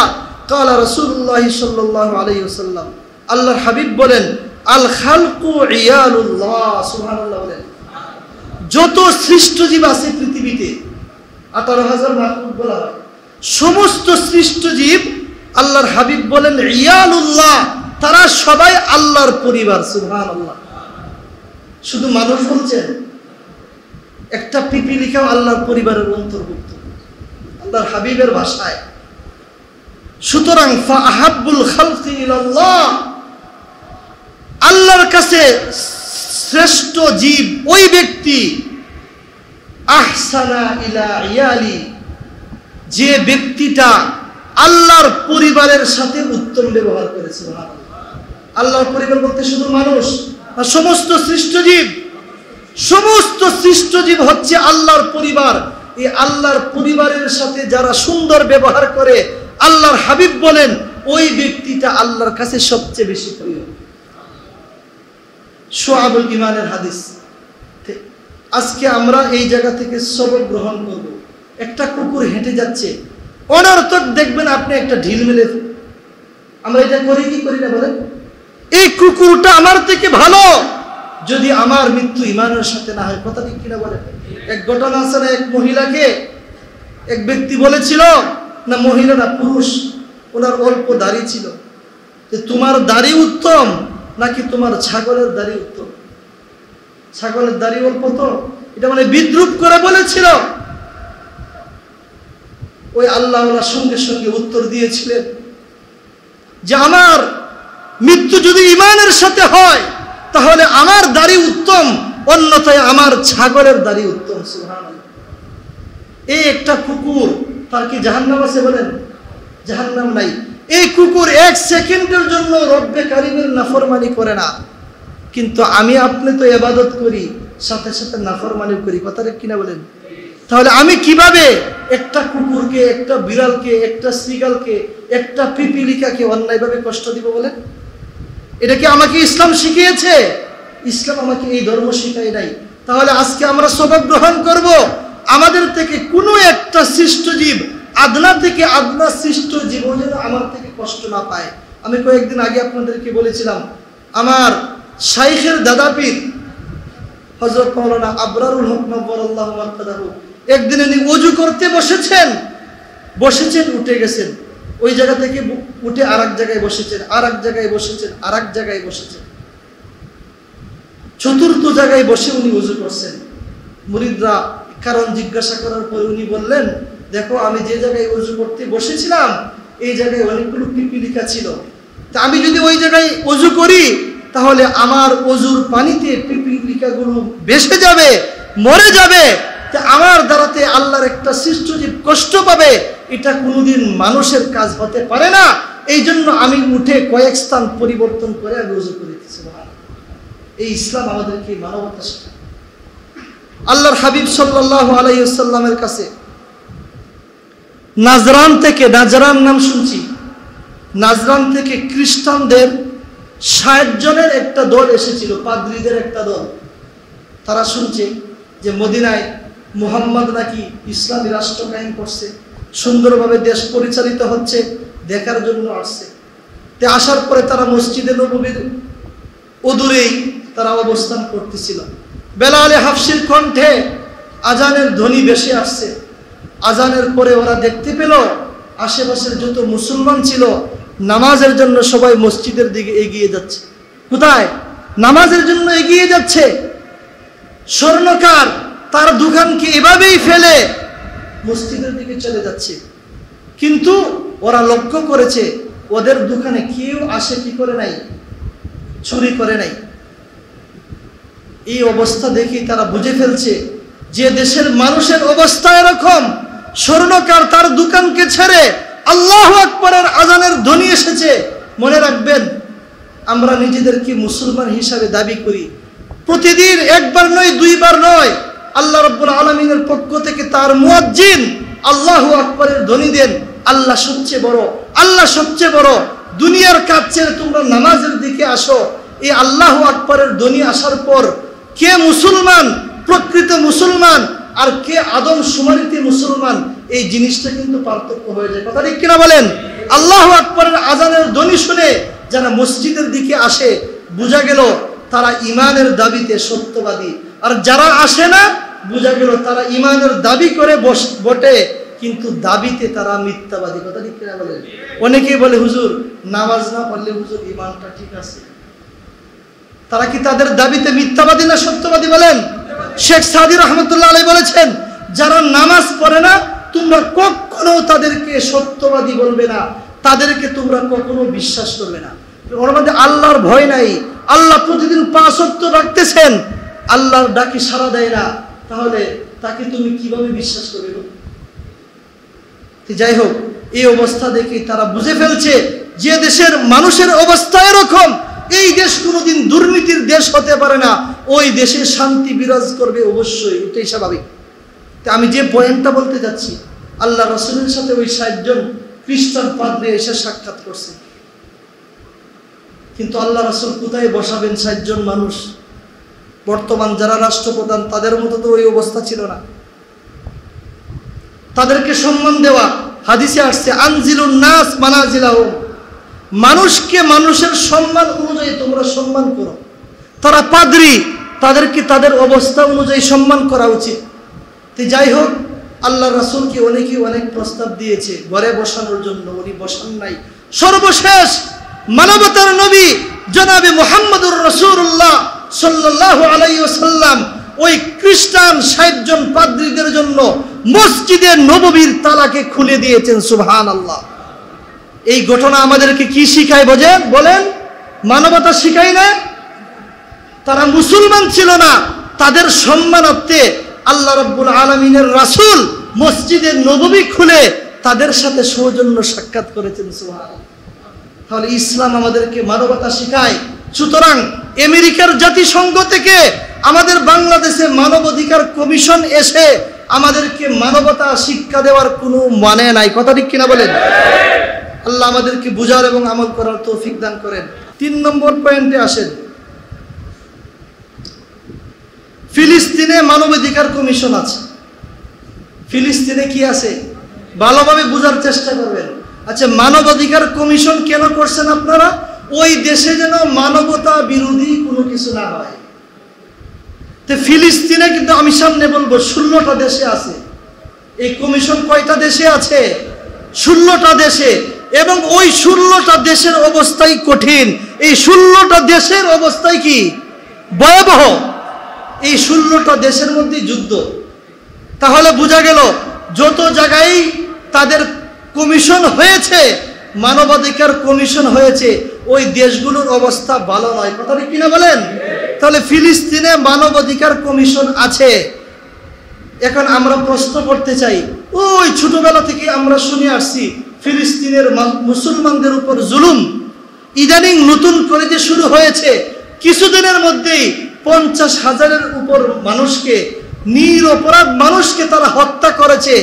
ক্বালা রাসূলুল্লাহ সাল্লাল্লাহু আলাইহি ওয়াসাল্লাম। আল্লাহর হাবিব বলেন, আল খালকু ইয়ালুল্লাহ, সুবহানাল্লাহ বলেন। যত সৃষ্ট জীব আছে পৃথিবীতে 18,000 মাখলুক বলা হয়, সমস্ত সৃষ্ট জীব আল্লাহর হাবিব বলেন ইয়ালুল্লাহ, তারা সবাই আল্লাহর পরিবার। সুবহানাল্লাহ। শুধু মানুষ বলছেন, একটা পিপিলিকাও আল্লাহর পরিবারের অন্তর্ভুক্ত আল্লাহর হাবিবের ভাষায়। সুতরাং ফাআহাব্বুল খালকি ইলাল্লাহ, আল্লাহর কাছে শ্রেষ্ঠ জীব ওই ব্যক্তি আহসানা ইলা ইয়ালি, যে ব্যক্তিটা আল্লাহর পরিবারের সাথে উত্তম ব্যবহার করেছে। আল্লাহর পরিবার বলতে শুধু মানুষ না, সমস্ত সৃষ্ট জীব। সমস্ত সৃষ্ট জীব হচ্ছে আল্লাহর পরিবার। এই আল্লাহর পরিবারের সাথে যারা সুন্দর ব্যবহার করে, আল্লাহর হাবিব বলেন ওই ব্যক্তিটা আল্লাহর কাছে সবচেয়ে বেশি প্রিয়। শুআবুল ঈমানের হাদিস। আজকে আমরা এই জায়গা থেকে সবক গ্রহণ করব। একটা কুকুর হেঁটে যাচ্ছে, অনর্থক দেখবেন আপনি একটা ঢিল মেলে। আমরা এটা করি কি করি না বলেন? এই কুকুরটা আমার থেকে ভালো যদি আমার মৃত্যু ঈমানের সাথে না হয়। কথা ঠিক কিনা বলেন? এক ঘটনা আছে না, এক মহিলাকে এক ব্যক্তি বলেছিল, না মহিলা না পুরুষ, ওনার অল্প দাড়ি ছিল, যে তোমার দাড়ি উত্তম নাকি তোমার ছাগলের দাড়ি উত্তম? ছাগলের দাড়ি অল্প তো, এটা মানে বিদ্রুপ করে বলেছিল। ওই আল্লাহওয়ালা সঙ্গে সঙ্গে উত্তর দিয়েছিলেন যে আমার মৃত্যু যদি ঈমানের সাথে হয় তাহলে আমার দাড়ি উত্তম, অন্যথায় আমার ছাগলের দাড়ি উত্তম। সুবহানাল্লাহ। এই একটা কুকুর, তার কি জাহান্নাম আছে বলেন? জাহান্নাম নাই। এই কুকুর এক সেকেন্ডের জন্য রব্বে কারিমের নাফরমানি করে না, কিন্তু আমি আপনি তো ইবাদত করি, সাথে সাথে নাফরমানি করি। কথা ঠিক কিনা বলেন? তাহলে আমি কিভাবে একটা কুকুরকে, একটা বিড়ালকে, একটা শ্রীগালকে, একটা পিপিলিকাকে অন্যায়ভাবে কষ্ট দিব বলেন? এটা কি আমাকে ইসলাম শিখিয়েছে? ইসলাম আমাকে এই ধর্ম শিখায় নাই। তাহলে আজকে আমরা সবক গ্রহণ করব, আমাদের থেকে কোনো একটা সৃষ্ট জীব, আদনা থেকে আদনা সৃষ্ট জীব যেন আমার থেকে কষ্ট না পায়। আমি কয়েকদিন আগে আপনাদেরকে বলেছিলাম, আমার শাইখের দাদা পীর হযরত মাওলানা আবরারুল হক নব্বরাল্লাহু মারকাদাহু, একদিন উনি ওযু করতে বসেছেন, উঠে গেছেন, ওই জায়গা থেকে উঠে আরেক জায়গায় বসেছেন, আরেক জায়গায় বসেছেন, আরেক জায়গায় বসেছেন, চতুর্থ জায়গায় বসে উনি ওযু করছেন। মুরিদরা কারণ জিজ্ঞাসা করার পরে উনি বললেন, দেখো আমি যে জায়গায় ওযু করতে বসেছিলাম এই জায়গায় অনেকগুলো পিপিলিকা ছিল, তা আমি যদি ওই জায়গায় ওযু করি তাহলে আমার ওযুর পানিতে পিপিলিকাগুলো ভেসে যাবে, মরে যাবে, তা আমার দ্বারাতে আল্লাহর একটা সৃষ্ট জীব কষ্ট পাবে, এটা কোনোদিন মানুষের কাজ হতে পারে না। এই জন্য আমি উঠে কয়েক স্থান পরিবর্তন করে আমি ওযু করেছি। এই ইসলাম আমাদেরকে মানবতা শেখায়। আল্লাহর হাবিব সাল্লাল্লাহু আলাইহি ওয়াসাল্লামের কাছে নাজরান থেকে, নাজরান নাম শুনছি, নাজরান থেকে খ্রিস্টানদের ৬০ জনের একটা দল এসেছিল, পাদ্রীদের একটা দল। তারা শুনছে যে মদিনায় মুহাম্মদ নাকি ইসলামী রাষ্ট্র কায়েম করছে, সুন্দরভাবে দেশ পরিচালিত হচ্ছে, দেখার জন্য আসছে। তে আসার পরে তারা মসজিদে নববীর অদূরেই তারা অবস্থান করতেছিল। বেলালে হাফসির কণ্ঠে আজানের ধ্বনি ভেসে আসছে। আজানের পরে ওরা দেখতে পেল আশেপাশের যত মুসলমান ছিল নামাজের জন্য সবাই মসজিদের দিকে এগিয়ে যাচ্ছে। কোথায়? নামাজের জন্য এগিয়ে যাচ্ছে। স্বর্ণকার তার দোকানকে এভাবেই ফেলে মসজিদের দিকে চলে যাচ্ছে, কিন্তু ওরা লক্ষ্য করেছে ওদের দোকানে কেউ আসে কি করে নাই, চুরি করে নাই। এই অবস্থা দেখে তারা বুঝে ফেলছে যে দেশের মানুষের অবস্থা এরকম, স্বর্ণকার তার দোকানকে ছেড়ে আল্লাহু আকবারের আজানের ধ্বনি এসেছে। মনে রাখবেন, আমরা নিজেদেরকে মুসলমান হিসাবে দাবি করি, প্রতিদিন একবার নয়, দুইবার নয়, আল্লাহ রাব্বুল আলামিনের পক্ষ থেকে তার মুয়াজ্জিন আল্লাহু আকবারের ধ্বনি দেন, আল্লাহ সবচেয়ে বড়, আল্লাহ সবচেয়ে বড়। দুনিয়ার কাজ ছেড়ে তোমরা নামাজের দিকে আসো। এই আল্লাহু আকবারের ধ্বনি আসার পর কে মুসলমান, প্রকৃত মুসলমান, আর কে আদম শুমারিতে মুসলমান, এই জিনিসটা কিন্তু পার্থক্য হয়ে যায়। কথা ঠিক কিনা বলেন? আল্লাহু আকবারের আজানের ধ্বনি শুনে যারা মসজিদের দিকে আসে, বোঝা গেল তারা ইমানের দাবিতে সত্যবাদী। আর যারা আসে না, বোঝা গেল তারা ইমানের দাবি করে বটে, কিন্তু দাবিতে তারা মিথ্যাবাদী। কথা ঠিক কিনা বলেন? অনেকেই বলে হুজুর নামাজ না পড়লে হুজুর ঈমানটা ঠিক আছে। তারা কি তাদের দাবিতে মিথ্যাবাদী না সত্যবাদী বলেন? শেখ সাদি রহমতুল্লাহ আলাইহি বলেছেন, যারা নামাজ পড়ে না তোমরা কখনো তাদেরকে সত্যবাদী বলবে না, তাদেরকে তোমরা কখনো বিশ্বাস করবে না। ওর মধ্যে আল্লাহর ভয় নাই, আল্লাহ প্রতিদিন 5 ওয়াক্ত রাখতেছেন, আল্লাহর ডাকে সাড়া দেয় না, তাহলে তাকে তুমি কিভাবে বিশ্বাস করবে? যাই হোক, এই অবস্থা দেখে তারা বুঝে ফেলছে যে দেশের মানুষের অবস্থা এরকম, এই দেশ কোনোদিন দুর্নীতির দেশ হতে পারে না, ওই দেশে শান্তি বিরাজ করবে অবশ্যই, এটাই স্বাভাবিক। আমি যে পয়েন্টটা বলতে যাচ্ছি, আল্লাহ রাসূলের সাথে ওই 60 জন খ্রিস্টান পাদ্রী এসে সাক্ষাৎ করছে, কিন্তু আল্লাহ রাসূল কোথায় বসাবেন 60 জন মানুষ? বর্তমান যারা রাষ্ট্রপ্রধান তাদের মতো তো ওই অবস্থা ছিল না। তাদেরকে সম্মান দেওয়া, হাদিসে আসছে আনজিলুন নাস মানাজিলাহুম, মানুষকে মানুষের সম্মান অনুযায়ী তোমরা সম্মান করো। তারা পাদ্রী, তাদেরকে তাদের অবস্থা অনুযায়ী সম্মান করা উচিত। তো যাই হোক, আল্লাহ রাসূলকে অনেকেই অনেক প্রস্তাব দিয়েছে ঘরে বসানোর জন্য, উনি বসান নাই। সর্বশেষ মানবতার নবী জনাবে মুহাম্মদুর রাসূলুল্লাহ সাল্লাল্লাহু আলাইহি ওয়াসাল্লাম ওই খ্রিস্টান 60 জন পাদ্রীদের জন্য মসজিদে নববীর তালাকে খুলে দিয়েছেন। সুবহানাল্লাহ। এই ঘটনা আমাদেরকে কি শিখায় বলেন? মানবতা শিখায় না? তারা মুসলমান ছিল না, তাদের সম্মানার্থে আল্লাহ রাব্বুল আলামিনের রাসূল মসজিদে নববী খুলে তাদের সাথে সৌজন্য সাক্ষাৎ করেছেন। সুবহানাল্লাহ। তাহলে ইসলাম আমাদেরকে মানবতা শিখায়। সুতরাং আমেরিকার জাতিসংঘ থেকে আমাদের বাংলাদেশে মানবাধিকার কমিশন এসে আমাদেরকে মানবতা শিক্ষা দেওয়ার কোনো মানে নাই। কথা ঠিক কিনা বলেন? আল্লাহ আমাদেরকে বুঝার এবং আমল করার তৌফিক দান করেন। 3 নম্বর পয়েন্টে আসেন। ফিলিস্তিনে মানবাধিকার কমিশন আছে। ফিলিস্তিনে কি আছে ভালোভাবে বোঝার চেষ্টা করবেন। আচ্ছা, মানবাধিকার কমিশন কেন করছেন আপনারা? ওই দেশে যেন মানবতা বিরোধী কোনো কিছু না হয়। তো ফিলিস্তিনে কিন্তু আমি সামনে বলবো 16টা দেশে আছে। এই কমিশন কয়টা দেশে আছে? 16টা দেশে। এবং ওই 16টা দেশের অবস্থাই কঠিন। এই 16টা দেশের অবস্থায় কি ভয়াবহ। এই 16টা দেশের মধ্যে যুদ্ধ। তাহলে বোঝা গেল যত জায়গায় তাদের কমিশন হয়েছে, মানবাধিকার কমিশন হয়েছে, ওই দেশগুলোর অবস্থা ভালো নয়। কথা কি না বলেন? তাহলে ফিলিস্তিনে মানবাধিকার কমিশন আছে। এখন আমরা প্রশ্ন করতে চাই, ওই ছোটবেলা থেকে আমরা শুনে আসছি ফিলিস্তিনের মুসলমানদের উপর জুলুম, ইদানিং নতুন করে যে শুরু হয়েছে, কিছুদিনের মধ্যেই 50,000-এর উপর মানুষকে, নিরপরাধ মানুষকে তারা হত্যা করেছে।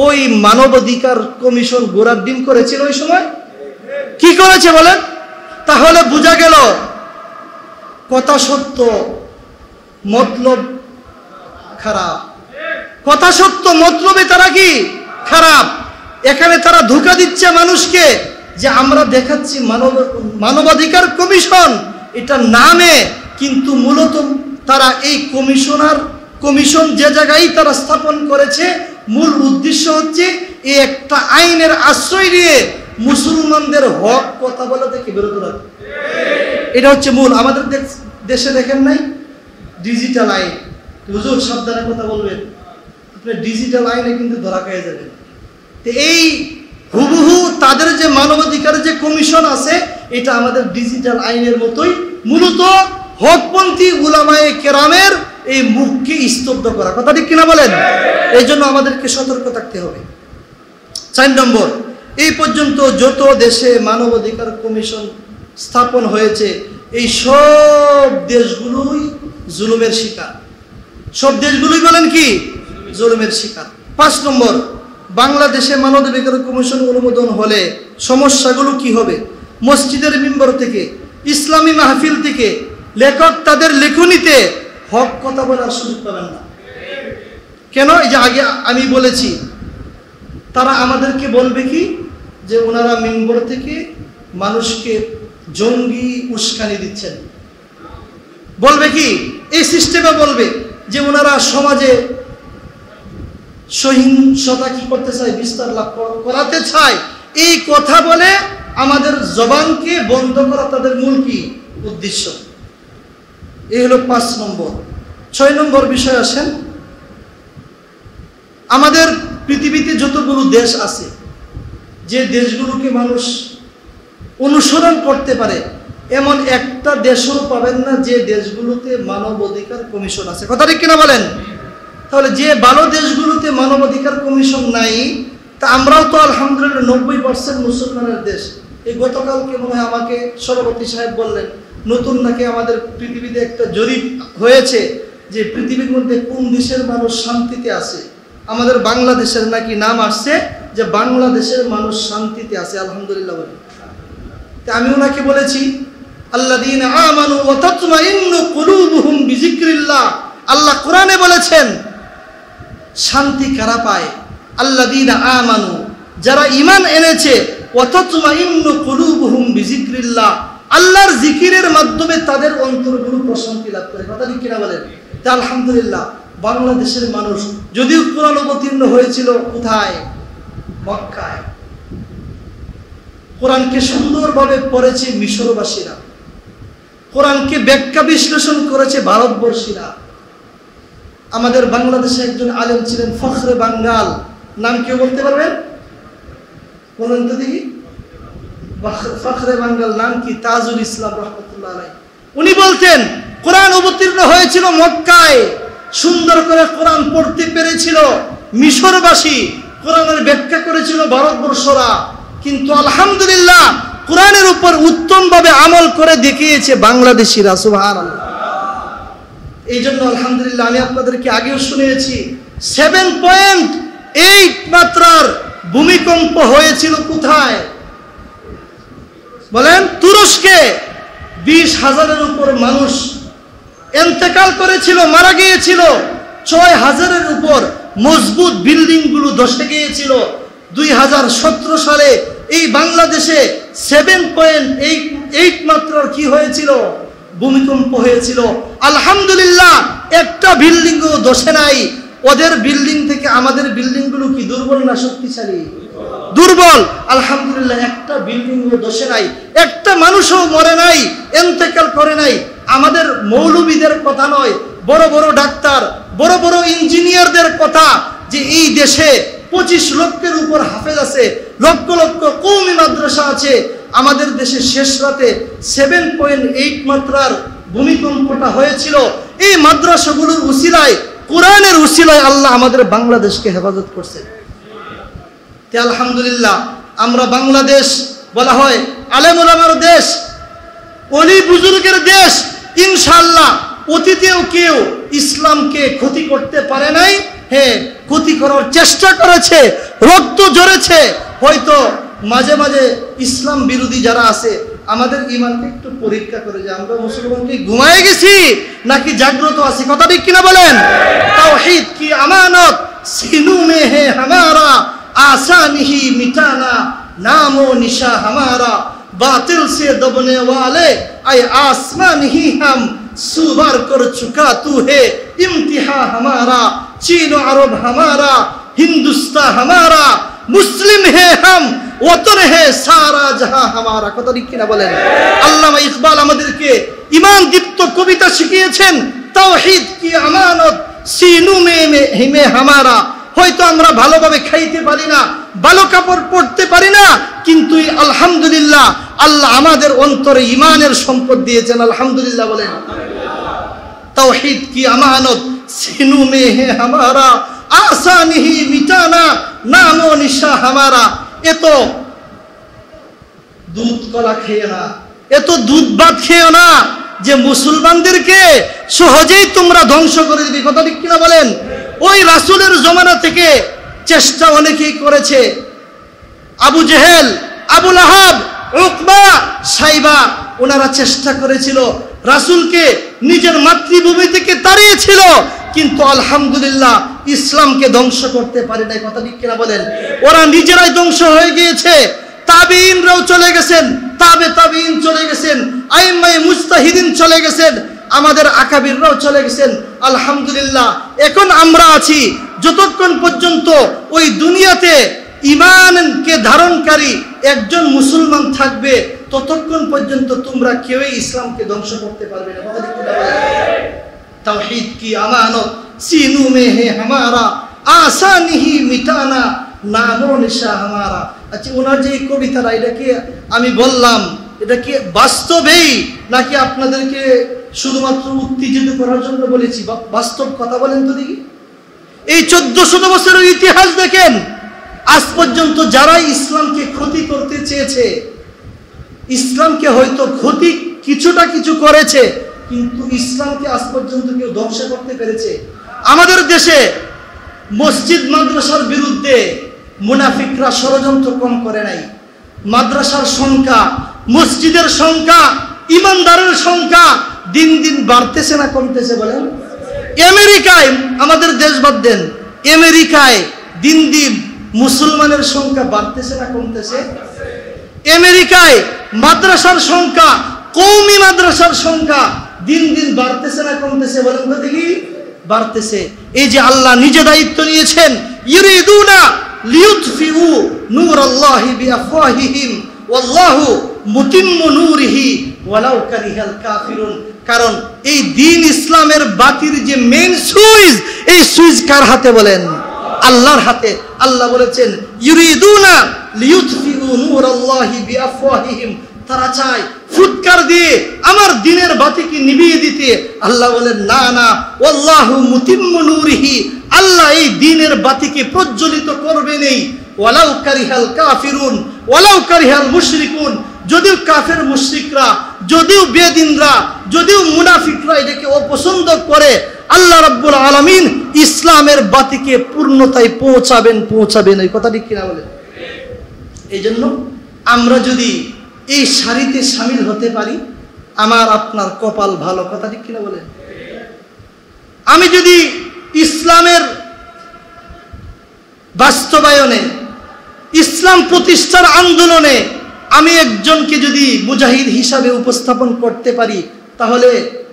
ওই মানবাধিকার কমিশন গোড়ার ডিম করেছিল ওই সময়? কি করেছে বলেন? তাহলে বোঝা গেল কথা সত্য, মতলব খারাপ। কথা সত্য, মতলবে তারা কি খারাপ। এখানে তারা ধোঁকা দিচ্ছে মানুষকে যে আমরা দেখাচ্ছি মানবাধিকার কমিশন, এটা নামে, কিন্তু মূলত তারা এই কমিশন যে জায়গায় তারা স্থাপন করেছে, মূল উদ্দেশ্য হচ্ছে এই একটা আইনের আশ্রয় নিয়ে মুসলমানদের হক কথা বলা থেকে বিরত রাখা। এটা হচ্ছে মূল। আমাদের দেশে দেখেন নাই ডিজিটাল আইন? হুজুর সাবধানে কথা বলবেন, আপনি ডিজিটাল আইনে কিন্তু ধরা খেয়ে যাবেন। এই হুবহু তাদের যে মানবাধিকার যে কমিশন আছে, এটা আমাদের ডিজিটাল আইনের মতোই, মূলত হকপন্থী উলামায়ে কেরামের এই মুখকে স্তব্ধ করা। কথা ঠিক কিনা বলেন? এই জন্য আমাদেরকে সতর্ক থাকতে হবে। 4 নম্বর, এই পর্যন্ত যত দেশে মানবাধিকার কমিশন স্থাপন হয়েছে, এই সব দেশগুলোই জুলুমের শিকার। সব দেশগুলোই বলেন কি জুলুমের শিকার। 5 নম্বর, বাংলাদেশে মানবাধিকার কমিশন অনুমোদন হলে সমস্যাগুলো কি হবে? মসজিদের মিম্বর থেকে, ইসলামী মাহফিল থেকে লেখক তাদের লেখনীতে হক কথা বলার সুযোগ পাবেন না। কেন? এই যে আগে আমি বলেছি, তারা আমাদেরকে বলবে কি যে ওনারা মিম্বর থেকে মানুষকে জঙ্গি উস্কানি দিচ্ছেন। বলবে কি এই সিস্টেমে বলবে যে ওনারা সমাজে সহিংসতা কি করতে চায়, বিস্তার লাভ করাতে চায়। এই কথা বলে আমাদের জবানকে বন্ধ করা তাদের মূল কি উদ্দেশ্য। এই হলো 5 নম্বর। 6 নম্বর বিষয় আসেন, আমাদের পৃথিবীতে যতগুলো দেশ আছে, যে দেশগুলোকে মানুষ অনুসরণ করতে পারে এমন একটা দেশও পাবেন না যে দেশগুলোতে মানবাধিকার কমিশন আছে। কথা ঠিক কিনা বলেন? তাহলে যে ভালো দেশগুলোতে মানবাধিকার কমিশন নাই, তা আমরাও তো আলহামদুলিল্লাহ 90% মুসলমানের দেশ। এই গতকালকে মনে হয় আমাকে সভাপতি সাহেব বললেন, নতুন নাকি আমাদের পৃথিবীতে একটা জরিপ হয়েছে যে পৃথিবীর মধ্যে কোন দেশের মানুষ শান্তিতে আছে। আমাদের বাংলাদেশের নাকি নাম আসছে যে বাংলাদেশের মানুষ শান্তিতে আছে, আলহামদুলিল্লাহ বলে। আমি ওনাকে বলেছি, আল্লাযীনা আমানু ওয়া তাতমাইন্নু কুলুবুহুম বিযিকরিল্লাহ, আল্লাহ কোরআনে বলেছেন শান্তি কারা পায়? আল্লাযীনা আমানু, যারা ঈমান এনেছে, ওয়া তাতমাইন্নু কুলুবুহুম বিযিকরিল্লাহ, আল্লাহর জিকিরের মাধ্যমে তাদের অন্তরগুলো প্রশান্তি লাভ করে। কথা ঠিক কিনা বলেন? তা আলহামদুলিল্লাহ বাংলাদেশের মানুষ যদিও কোরআন অবতীর্ণ হয়েছিল কোথায়? মক্কায়। কোরআনকে সুন্দরভাবে পড়েছে মিশরবাসীরা, কোরআনকে ব্যাখ্যা বিশ্লেষণ করেছে ভারতবর্ষীরা। আমাদের বাংলাদেশে একজন আলেম ছিলেন ফখরে বাঙ্গাল, নাম কেউ বলতে পারবেন? বলুন তো দেখি। ফখরে বাঙ্গাল নাম কি? তাজুল ইসলাম রহমতুল্লাহ আলাইহি। উনি বলতেন কোরআন অবতীর্ণ হয়েছিল মক্কায়, সুন্দর করে কোরআন পড়তে পেরেছিল মিশরবাসী, কোরআনের ব্যাখ্যা করেছিল ভারতবর্ষরা, কিন্তু আলহামদুলিল্লাহ কোরআনের উপর উত্তমভাবে আমল করে দেখিয়েছে বাংলাদেশিরা। সুবহানাল্লাহ। এই জন্য আলহামদুলিল্লাহ আমি আপনাদেরকে আগেও শুনিয়েছি 7.8 মাত্রার ভূমিকম্প হয়েছিল কোথায় বলেন? তুরস্কে। 20,000-এর উপর মানুষ ইন্তেকাল করেছিল, মারা গিয়েছিল। 6,000-এর উপর মজবুত বিল্ডিং গুলো ধসে গিয়েছিল। 2017 সালে এই বাংলাদেশে 7.8 মাত্রার কি হয়েছিল? ভূমিকম্প হয়েছিল। আলহামদুলিল্লাহ একটা বিল্ডিংও ধসে নাই। ওদের বিল্ডিং থেকে আমাদের বিল্ডিং গুলো কি দুর্বল না শক্তিশালী? দুর্বল। আলহামদুলিল্লাহ একটা বিল্ডিংও ধসে নাই, একটা মানুষও মরে নাই, ইন্তেকাল করে নাই। আমাদের মৌলবীদের কথা নয়, বড় বড় ডাক্তার, বড় বড় ইঞ্জিনিয়ারদের কথা, যে এই দেশে 25 লক্ষের উপর হাফেজ আছে, লক্ষ লক্ষ কওমি মাদ্রাসা আছে। আমাদের দেশে শেষ রাতে 7.8 মাত্রার ভূমিকম্পটা হয়েছিল। এই মাদ্রাসাগুলোর উসিলায়, কোরআনের উসিলায় আল্লাহ আমাদের বাংলাদেশকে হেফাজত করছে। তে আলহামদুলিল্লাহ আমরা বাংলাদেশ বলা হয় আলেম ওলামার দেশ, ওলি বুজুর্গের দেশ। ইনশাআল্লাহ অতীতেও কেউ ইসলামকে ক্ষতি করতে পারে নাই। হ্যাঁ, ক্ষতি করার চেষ্টা করেছে, রক্ত ঝরেছে। হয়তো মাঝে মাঝে ইসলাম বিরোধী যারা আছে আমাদের ঈমানকে একটু পরীক্ষা করে যে আমরা মুসলমান কি ঘুমায়ে গেছি নাকি জাগ্রত আছি। কথা ঠিক কিনা বলেন? তাওহীদ কি আমানত সিনু মে হে হামারা, आसानी मिटाना नामो निशा हमारा, बातिल से दबने वाले आए आसमान ही हम, सुबार कर चुका तू है इम्तिहा हमारा, चीन अरब हमारा, हिंदुस्तान हमारा, मुस्लिम है हम, वतन है सारा जहां हमारा। कत लिखी ना बोलें আল্লামা ইকবাল আমাদেরকে ঈমান দীপ্ত কবিতা শিখিয়েছেন, তাওহীদ কি আমানত সিনু মে হামারা। হয়তো আমরা ভালোভাবে খাইতে পারি না, ভালো কাপড় পরতে পারি না, কিন্তু আলহামদুলিল্লাহ আল্লাহ আমাদের অন্তরে ঈমানের সম্পদ দিয়েছেন। আলহামদুলিল্লাহ বলেন। তাওহীদ কি আমানত সিনু মে হে হামারা, आसानी ही मिटाना नामो निशा हमारा। এত দুধ কলা খেয়ে না, এত দুধ ভাত খেয়েও না যে মুসলমানদেরকে সহজেই তোমরা ধ্বংস করে দিবে। কথা ঠিক কিনা বলেন? ওই রাসূলের জমানা থেকে চেষ্টা অনেকেই করেছে। আবু জেহেল, আবু লাহাব, উকবা, সাইবা, ওনারা চেষ্টা করেছিল রাসূলকে নিজের মাতৃভূমি থেকে তাড়িয়েছিল, কিন্তু আলহামদুলিল্লাহ ইসলামকে ধ্বংস করতে পারে নাই। কথা ঠিক কিনা বলেন? ওরা নিজেরাই ধ্বংস হয়ে গিয়েছে। তাবিঈনরাও চলে গেছেন, তাবিঈন চলে গেছেন, আইম্মায়ে মুজতাহিদিন চলে গেছেন, আমাদের আকাবিররাও চলে গেছেন। আলহামদুলিল্লাহ এখন আমরা আছি। যতক্ষণ পর্যন্ত ওই দুনিয়াতে ঈমানকে ধারণকারী একজন মুসলমান থাকবে, ততক্ষণ পর্যন্ত তোমরা কেউই ইসলামকে ধ্বংস করতে পারবে না। তাওহীদ কি আমানত সিনু মে হে হামারা, আসানি হি মিটানা নামো নিশা হামারা। আচ্ছা, ওনার যে কবিতাটা, এটা কি আমি বললাম, এটা কি বাস্তবেই নাকি আপনাদেরকে শুধুমাত্র উত্তেজিত করার জন্য বলেছি? বাস্তব কথা বলেন তো দেখি। এই 1400 বছরের ইতিহাস দেখেন, আজ পর্যন্ত যারা ইসলামকে ক্ষতি করতে চেয়েছে, ইসলামকে হয়তো ক্ষতি কিছু করেছে, কিন্তু ইসলামকে আজ পর্যন্ত কেউ ধ্বংস করতে পেরেছে? আমাদের দেশে মসজিদ মাদ্রাসার বিরুদ্ধে মুনাফিকরা ষড়যন্ত্র কম করে নাই। মাদ্রাসার সংখ্যা, মসজিদের সংখ্যা, ইমানদারের সংখ্যা দিন দিন বাড়তেছে না কমতেছে বলেন? আমেরিকায়, আমাদের দেশ বাদ দেন, আমেরিকায় দিন দিন মুসলমানের সংখ্যা বাড়তেছে না কমতেছে? আমেরিকায় মাদ্রাসার সংখ্যা, কওমি মাদ্রাসার সংখ্যা দিন দিন বাড়তেছে না কমতেছে বলেন তো দেখি? বাড়তেছে। এই যে আল্লাহ নিজে দায়িত্ব নিয়েছেন, ইউরিদুনা লিউতফিউ নূরাল্লাহি বিআফওয়াহিহিম ওয়াল্লাহু মুতিম্মু নূরিহি ওয়ালাউ কারিহাল কাফিরুন। কারণ এই দ্বীন ইসলামের বাতির যে মেইন সুইচ, এই সুইচ কার হাতে বলেন? আল্লাহর হাতে। আল্লাহ বলেছেন ইউরিদুনা লিউতফিউ নূরাল্লাহি বিআফওয়াহিহিম, তারা চায় ফুৎকার দিয়ে আমার দ্বীনের বাতিকে নিভিয়ে দিতে। আল্লাহ বলেন না না, ওয়াল্লাহু মুতিম্মু নূরিহি, আল্লাহ এই দ্বীনের বাতিকে প্রজ্বলিত করবেনই। ওয়ালাউ কারিহাল কাফিরুন ওয়ালাউ কারিহাল মুশরিকুন, যদিও কাফের মুশরিকরা, যদিও বেদিনরা, যদিও মুনাফিকরা এটাকে অপছন্দ করে, আল্লাহ রাব্বুল আলামিন ইসলামের বাতিকে পূর্ণতায় পৌঁছাবেন। এই কথা ঠিক কিনা বলেন? এই জন্য আমরা যদি এই সারিতে শামিল হতে পারি, আমার আপনার কপাল ভালো। কথা ঠিক কিনা বলেন? আমি যদি ইসলামের বাস্তবায়নে, ইসলাম প্রতিষ্ঠার আন্দোলনে আমি একজনকে যদি মুজাহিদ হিসাবে উপস্থাপন করতে পারি, তাহলে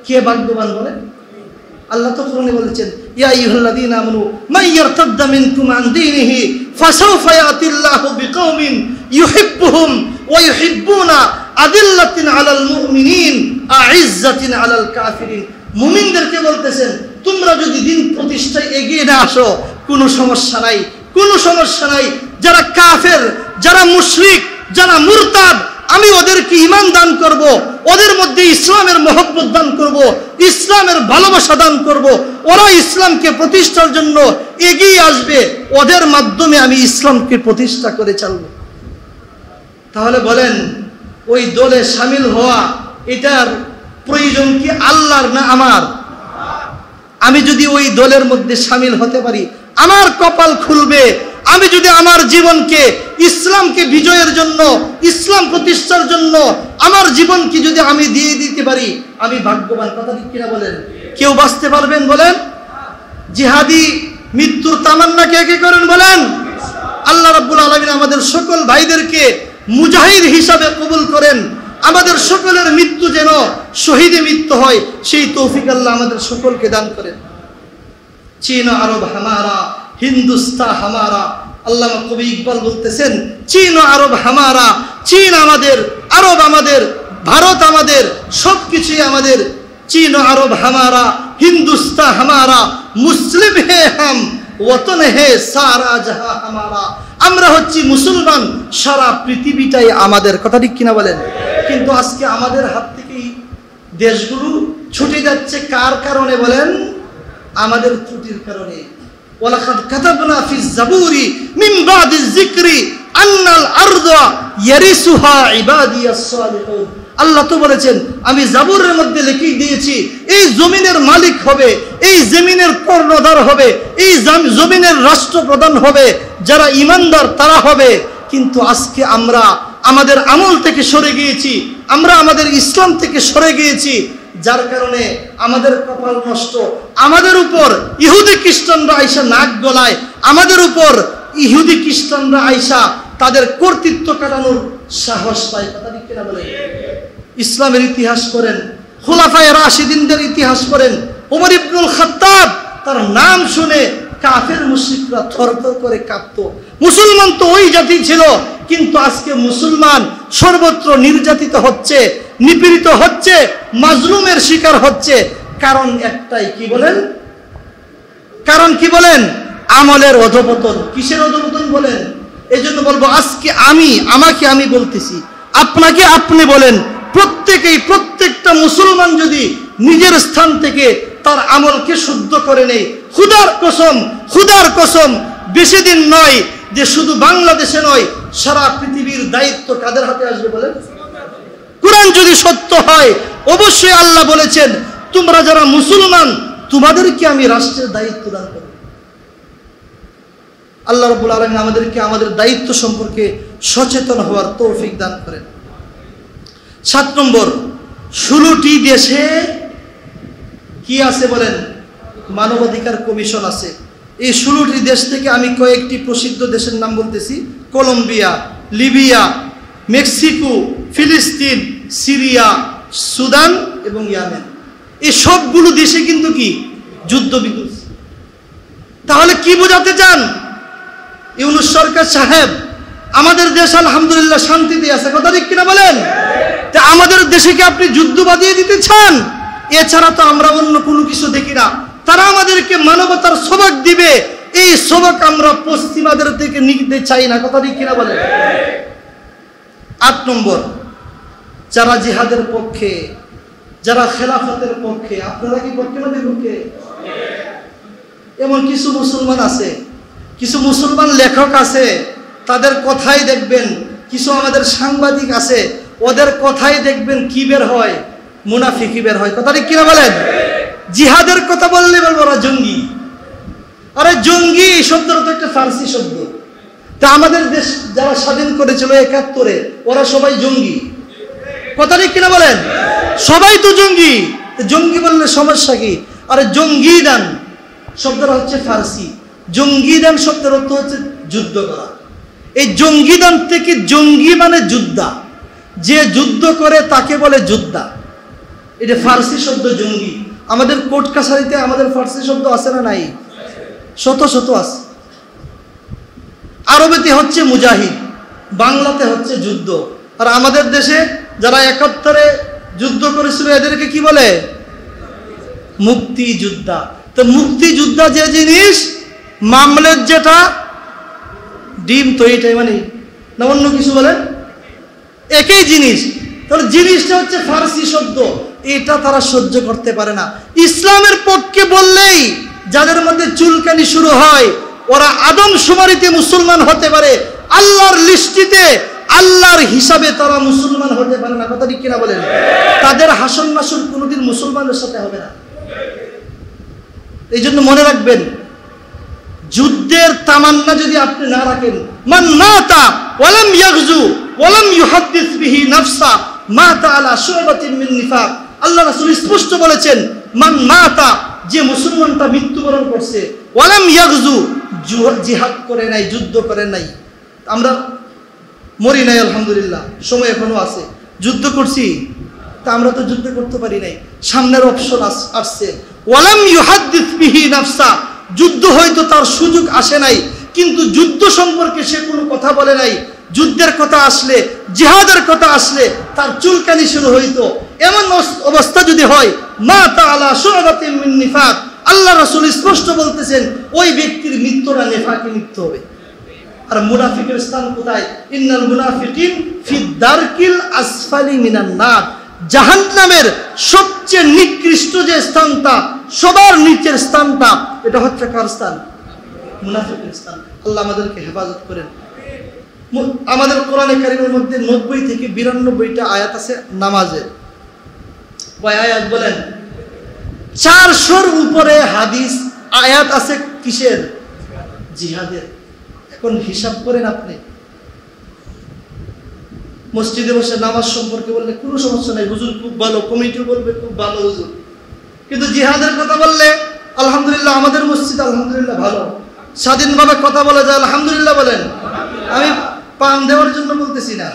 কে ভাগ্যবান বলেন? আল্লাহ তো কোরআনে বলেছেন, ইয়া আইয়ুহাল্লাযীনা আমানু মান ইয়ারতাদ্দা মিনকুম আন দীনিহি ফাসাউফা ইয়াতিল্লাহু বিকওমিন ইউহিব্বুহুম ওয়া ইউহিব্বুনা আদিল্লাতিন আলাল মুমিনিন আইজ্জাতিন আলাল কাফিরিন। মুমিনদেরকে বলতেছেন, তোমরা যদি দ্বীন প্রতিষ্ঠায় এগিয়ে না আসো, কোনো সমস্যা নাই, কোনো সমস্যা নাই। যারা কাফের, যারা মুশরিক, যারা মুরতাদ, আমি ওদেরকে ঈমান দান করব, ওদের মধ্যে ইসলামের মহব্বত দান করব, ইসলামের ভালোবাসা দান করব। ওরা ইসলামকে প্রতিষ্ঠার জন্য এগিয়ে আসবে, ওদের মাধ্যমে আমি ইসলামকে প্রতিষ্ঠা করে চলব। তাহলে বলেন, ওই দলে শামিল হওয়া এটার প্রয়োজন কি আল্লাহর না আমার? আমি যদি ওই দলের মধ্যে শামিল হতে পারি, আমার কপাল খুলবে। আমি যদি আমার জীবনকে ইসলামকে বিজয়ের জন্য, ইসলাম প্রতিষ্ঠার জন্য আমার জীবনকে যদি আমি দিয়ে দিতে পারি, আমি ভাগ্যবান। কথা ঠিক কিনা বলেন? কেউ বাঁচতে পারবেন বলেন? জিহাদি মৃত্যুর তামান্না কে কে করেন বলেন? আল্লাহ রাব্বুল আলামিন আমাদের সকল ভাইদেরকে মুজাহিদ হিসাবে কবুল করেন। আমাদের সকলের মৃত্যু যেন শহীদে মৃত্যু হয়, সেই তৌফিক আল্লাহ আমাদের সকলকে দান করেন। চীন আরব হামারা, হিন্দুস্তান হামারা। আল্লামা কবি ইকবাল বলতেছেন, চীন আরব হামারা, চীন আমাদের, আরব আমাদের, ভারত আমাদের, সবকিছুই আমাদের। চীন আরব হামারা, হিন্দুস্তান হামারা, মুসলিম হে হাম, ওয়াতন হে সারা জাহা হামারা। আমরা হচ্ছি মুসলমান, সারা পৃথিবীটাই আমাদের। কথা ঠিক কিনা বলেন? কিন্তু আজকে আমাদের হাত থেকে দেশগুলো ছুটে যাচ্ছে কার কারণে বলেন? আমাদের ত্রুটির কারণে। ওয়ালাকাদ কাতাবনা ফিজ জাবুরি মিন বাদিজ যিকরি আন্নাল আরদা ইয়ারিসুহা ইবাদিয়াস সালিহুন। আল্লাহ তো বলেছেন, আমি জাবুরের মধ্যে লিখে দিয়েছি, এই জমিনের মালিক হবে, এই জমিনের কর্ণধার হবে, এই জমিনের রাষ্ট্রপ্রধান হবে যারা ঈমানদার, তারা হবে। কিন্তু আজকে আমরা আমাদের আমল থেকে সরে গিয়েছি, আমরা আমাদের ইসলাম থেকে সরে গিয়েছি, যার কারণে আমাদের কপাল নষ্ট। আমাদের উপর ইহুদি খ্রিস্টানরা আইসা নাক গলায়, আমাদের উপর ইহুদি খ্রিস্টানরা আইসা তাদের কর্তৃত্ব কাটানোর সাহস পায়। কথা ঠিক কিনা বলেন? ইসলামের ইতিহাস করেন, খুলাফায়ে রাশিদিনদের ইতিহাস করেন। ওমর ইবনুল খাত্তাব, তার নাম শুনে কাফের মুশরিকরা থরথর করে কাঁপতো। মুসলমান তো ওই জাতি ছিল, কিন্তু আজকে মুসলমান সর্বত্র নির্যাতিত হচ্ছে, নিপীড়িত হচ্ছে, মাজলুমের শিকার হচ্ছে। কারণ একটাই, কি বলেন? কারণ কি বলেন? আমলের অধঃপতন। কিসের অধঃপতন বলেন? এই জন্য বলবো, আজকে আমাকে আমি বলতেছি, আপনাকে আপনি বলেন, প্রত্যেকটা মুসলমান যদি নিজের স্থান থেকে তার আমলকে শুদ্ধ করে নেই, খুদার কসম বেশি দিন নয় যে শুধু বাংলাদেশে নয়, সারা পৃথিবীর দায়িত্ব কাদের হাতে আসবে বলেন? কুরআন যদি সত্য হয়, অবশ্যই আল্লাহ বলেছেন, তোমরা যারা মুসলমান তোমাদেরকে আমি রাষ্ট্রের দায়িত্ব দান করব। আল্লাহ রাব্বুল আলামিন আমাদেরকে আমাদের দায়িত্ব সম্পর্কে সচেতন হওয়ার তৌফিক দান করেন। 7 নম্বর, 16টি দেশে কি আছে বলেন? মানবাধিকার কমিশন আছে। এই 16টি দেশ থেকে আমি কয়েকটি প্রসিদ্ধ দেশের নাম বলতেছি: কলম্বিয়া, লিবিয়া, মেক্সিকো, ফিলিস্তিন, সিরিয়া, সুদান এবং ইয়েমেন। এই সবগুলো দেশে কিন্তু কি যুদ্ধ বিধ্বস্ত। তাহলে কি বোঝাতে চান? ইউনূস সরকার সাহেব, আমাদের দেশ আলহামদুলিল্লাহ শান্তিতে আছে, কথা ঠিক কিনা বলেন? তা আমাদের দেশে কি আপনি যুদ্ধ বাঁধিয়ে দিতে চান? এছাড়া তো আমরা অন্য কোনো কিছু দেখি না। তারা আমাদেরকে মানবতার সবক দিবে, এই সবক আমরা পশ্চিমাদের থেকে নিতে চাই না, কথা ঠিক কিনা বলেন? 8 নম্বর, যারা জিহাদের পক্ষে, যারা খেলাফতের পক্ষে, আপনারা কি পক্ষে না বিপক্ষে? এমন কিছু মুসলমান আছে, কিছু মুসলমান লেখক আছে, তাদের কথাই দেখবেন, কিছু আমাদের সাংবাদিক আছে, ওদের কথাই দেখবেন কি বের হয়? মুনাফিকি বের হয়, কথা ঠিক কিনা বলেন? জিহাদের কথা বললে বলবো ওরা জঙ্গি। আরে জঙ্গি এই শব্দটা তো একটা ফার্সি শব্দ। তা আমাদের দেশ যারা স্বাধীন করেছিল 71-এ, ওরা সবাই জঙ্গি, কথা ঠিক কিনা বলেন? সবাই তো জঙ্গি। জঙ্গি বললে সমস্যা কি? আরে জঙ্গিদান শব্দটা হচ্ছে ফার্সি। জঙ্গিদান শব্দের অর্থ হচ্ছে যুদ্ধ করা। এই জঙ্গিদান থেকে জঙ্গি মানে যোদ্ধা, যে যুদ্ধ করে তাকে বলে যোদ্ধা। এটা ফার্সি শব্দ জঙ্গি। আমাদের কোর্ট কাছারিতে আমাদের ফার্সি শব্দ আছে না নাই? শত শত আছে। আরবিতে হচ্ছে মুজাহিদ, বাংলাতে হচ্ছে যুদ্ধ। আর আমাদের দেশে যারা 71-এ যুদ্ধ করেছিল এদেরকে কি বলে? মুক্তিযোদ্ধা। তো মুক্তিযোদ্ধা যে জিনিস, মামলের যেটা ডিম তো এইটাই মানে না অন্য কিছু বলেন? একই জিনিস। তাহলে জিনিসটা হচ্ছে ফার্সি শব্দ, এটা তারা সহ্য করতে পারে না। ইসলামের পক্ষে বললেই যাদের মধ্যে চুলকানি শুরু হয়, ওরা আদমশুমারিতে মুসলমান হতে পারে, আল্লাহর লিস্টিতে, আল্লাহর হিসাবে তারা মুসলমান হতে পারে না, কথা ঠিক কিনা বলেন? তাদের হাসন নাসর কোনোদিন মুসলমানের সাথে হবে না। এই জন্য মনে রাখবেন, যুদ্ধের তামান্না যদি আপনি না রাখেন, মান মাতা ওয়ালাম ইয়াগজু ওয়ালাম ইউহাদ্দিস বিহি নাফসা মাতা আলা শুবাতিন মিন নিফাক। আল্লাহ রাসূল স্পষ্ট বলেছেন, মান মাতা, যে মুসলমানটা মৃত্যুবরণ করছে, ওয়ালাম ইয়াগজু, জিহাদ করে নাই, যুদ্ধ করে নাই। আমরা মরি নাই আলহামদুলিল্লাহ, সময় এখনো আছে। যুদ্ধ করছি, তা আমরা তো যুদ্ধ করতে পারি নাই। সামনের অপশন আসছে, ওয়ালাম ইউহাদ্দিস বিহি নাফসা, যুদ্ধ হয়তো তার সুযোগ আসে নাই, কিন্তু যুদ্ধ সম্পর্কে সে কোনো কথা বলে নাই। যুদ্ধের কথা আসলে, জিহাদের কথা আসলে তার চুলকানি শুরু হইতো। এমন অবস্থা যদি হয়, মা তাআলা শুবাতিন মিন নিফাক, আল্লাহ রাসূল স্পষ্ট বলতেছেন, ওই ব্যক্তির মৃত্যুটা নিফাকে মৃত্যু হবে। আর মুনাফিকের স্থান কোথায়? ইন্নাল মুনাফিকিন ফি দারকিল আসফালি মিনান নার, জাহান্নামের সবচেয়ে নিকৃষ্ট যে স্থানটা, সবার নিচের স্থানটা, এটা হচ্ছে কার স্থান? মুনাফিকের স্থান। আল্লাহ আমাদেরকে হেফাজত করেন। আমাদের কোরআনে কারীমের মধ্যে 90 থেকে 92টা আয়াত আছে নামাজের। কয় আয়াত বলেন? 400-র উপরে হাদিস আয়াত আছে কিসের? জিহাদের। এখন হিসাব করেন আপনি। মসজিদে বসে নামাজ সম্পর্কে বললে কোনো সমস্যা নাই, হুজুর খুব ভালো, কমিটিও বলবে খুব ভালো হুজুর। কিন্তু জিহাদের কথা বললে আলহামদুলিল্লাহ, আমাদের মসজিদ আলহামদুলিল্লাহ ভালো, স্বাধীনভাবে কথা বলা যায়, আলহামদুলিল্লাহ বলেন। আমি পাম দেওয়ার জন্য বলতেছি না,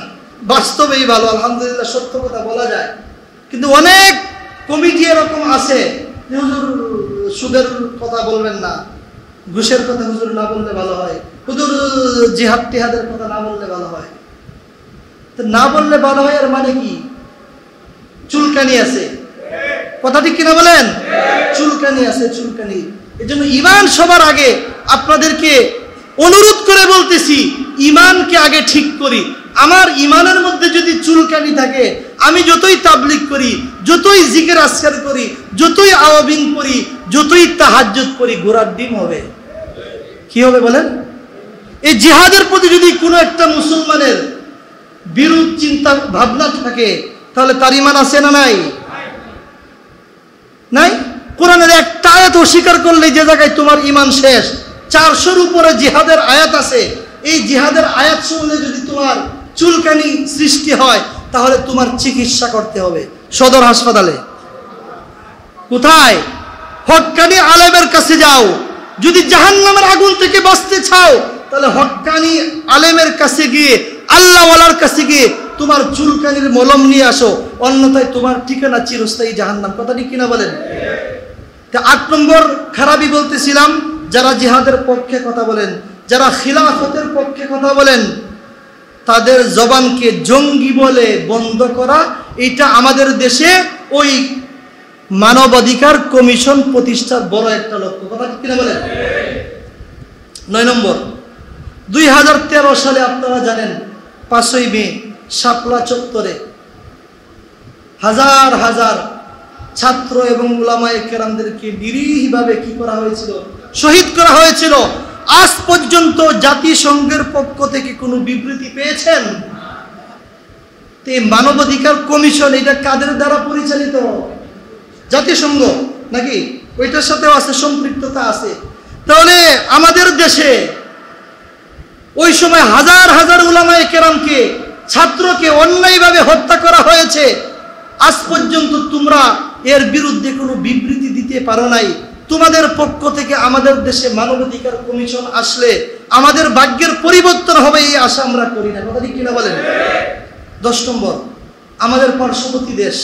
বাস্তবেই ভালো, আলহামদুলিল্লাহ, সত্য কথা বলা যায়। কিন্তু অনেক কমিটি এরকম আছে যে হুজুর সুদের কথা বলবেন না, ঘুষের কথা হুজুর না বললে ভালো হয়, হুজুর জিহাদ টিহাদের কথা না বললে ভালো হয়। তো না বললে ভালো হয় আর মানে কি? চুলকানি আছে, কথা ঠিক কিনা বলেন? চুলকানি আছে, চুলকানি। এজন্য ঈমান সবার আগে। আপনাদেরকে অনুরোধ করে বলতেছি, ঈমানকে আগে ঠিক করি। আমার ঈমানের মধ্যে যদি চুলকানি থাকে, আমি যতই তাবলীগ করি, যতই জিকির আজকার করি, যতই আওয়াবিন করি, যতই তাহাজ্জুদ করি, ঘোড়ার ডিম হবে। কি হবে বলেন? এই জিহাদের প্রতি যদি কোনো একটা মুসলমানের বিরূপ চিন্তা ভাবনা থাকে, তাহলে তার ঈমান আছে না নাই? নাই। কোরআনের একটা আয়াত অস্বীকার করলে যে জায়গায় তোমার ঈমান শেষ। 400-র উপরে জিহাদের আয়াত আছে। এই জিহাদের আয়াত শুনলে যদি তোমার চুলকানি সৃষ্টি হয়, তাহলে তোমার চিকিৎসা করতে হবে সদর হাসপাতালে। কোথায়? হক্কানি আলেমের কাছে যাও। যদি জাহান্নামের আগুন থেকে বাঁচতে চাও, তাহলে হক্কানি আলেমের কাছে গিয়ে, আল্লাহওয়ালার কাছে গিয়ে তোমার চুলকানির মলম নিয়ে আসো, অন্যথায় তোমার ঠিকানা চিরস্থায়ী জাহান্নাম। কথা ঠিক কিনা বলেন? 8 নম্বর খারাপই বলতেছিলাম, যারা জিহাদের পক্ষে কথা বলেন, যারা খিলাফতের পক্ষে কথা বলেন, তাদের জবানকে জঙ্গি বলে বন্ধ করা, এটা আমাদের দেশে ওই মানবাধিকার কমিশন প্রতিষ্ঠার বড় একটা লক্ষ্য। কথা ঠিক কিনা বলেন? 9 নম্বর, 2013 সালে আপনারা জানেন 5ই মে শাপলা চত্বরে হাজার হাজার ছাত্র এবং উলামায়ে কেরামদেরকে নিরীহভাবে কি করা হয়েছিল? শহীদ করা হয়েছিল। আজ পর্যন্ত জাতিসংঘের পক্ষ থেকে কোনো বিবৃতি পেয়েছেন? এই মানবাধিকার কমিশন এটা কাদের দ্বারা পরিচালিত? জাতিসংঘ নাকি? ওইটার সাথেও আছে, সম্পৃক্ততা আছে। তাহলে আমাদের দেশে ওই সময় হাজার হাজার উলামায়ে কেরামকে, ছাত্রকে অন্যায়ভাবে হত্যা করা হয়েছে। আজ পর্যন্ত তোমরা এর বিরুদ্ধে কোনো বিবৃতি দিতে পারো নাই। তোমাদের পক্ষ থেকে আমাদের দেশে মানবাধিকার কমিশন আসলে আমাদের ভাগ্যের পরিবর্তন হবে, এই আশা আমরা করি না। কথা ঠিক কিনা বলেন? 10 নম্বর, আমাদের পার্শ্ববর্তী দেশ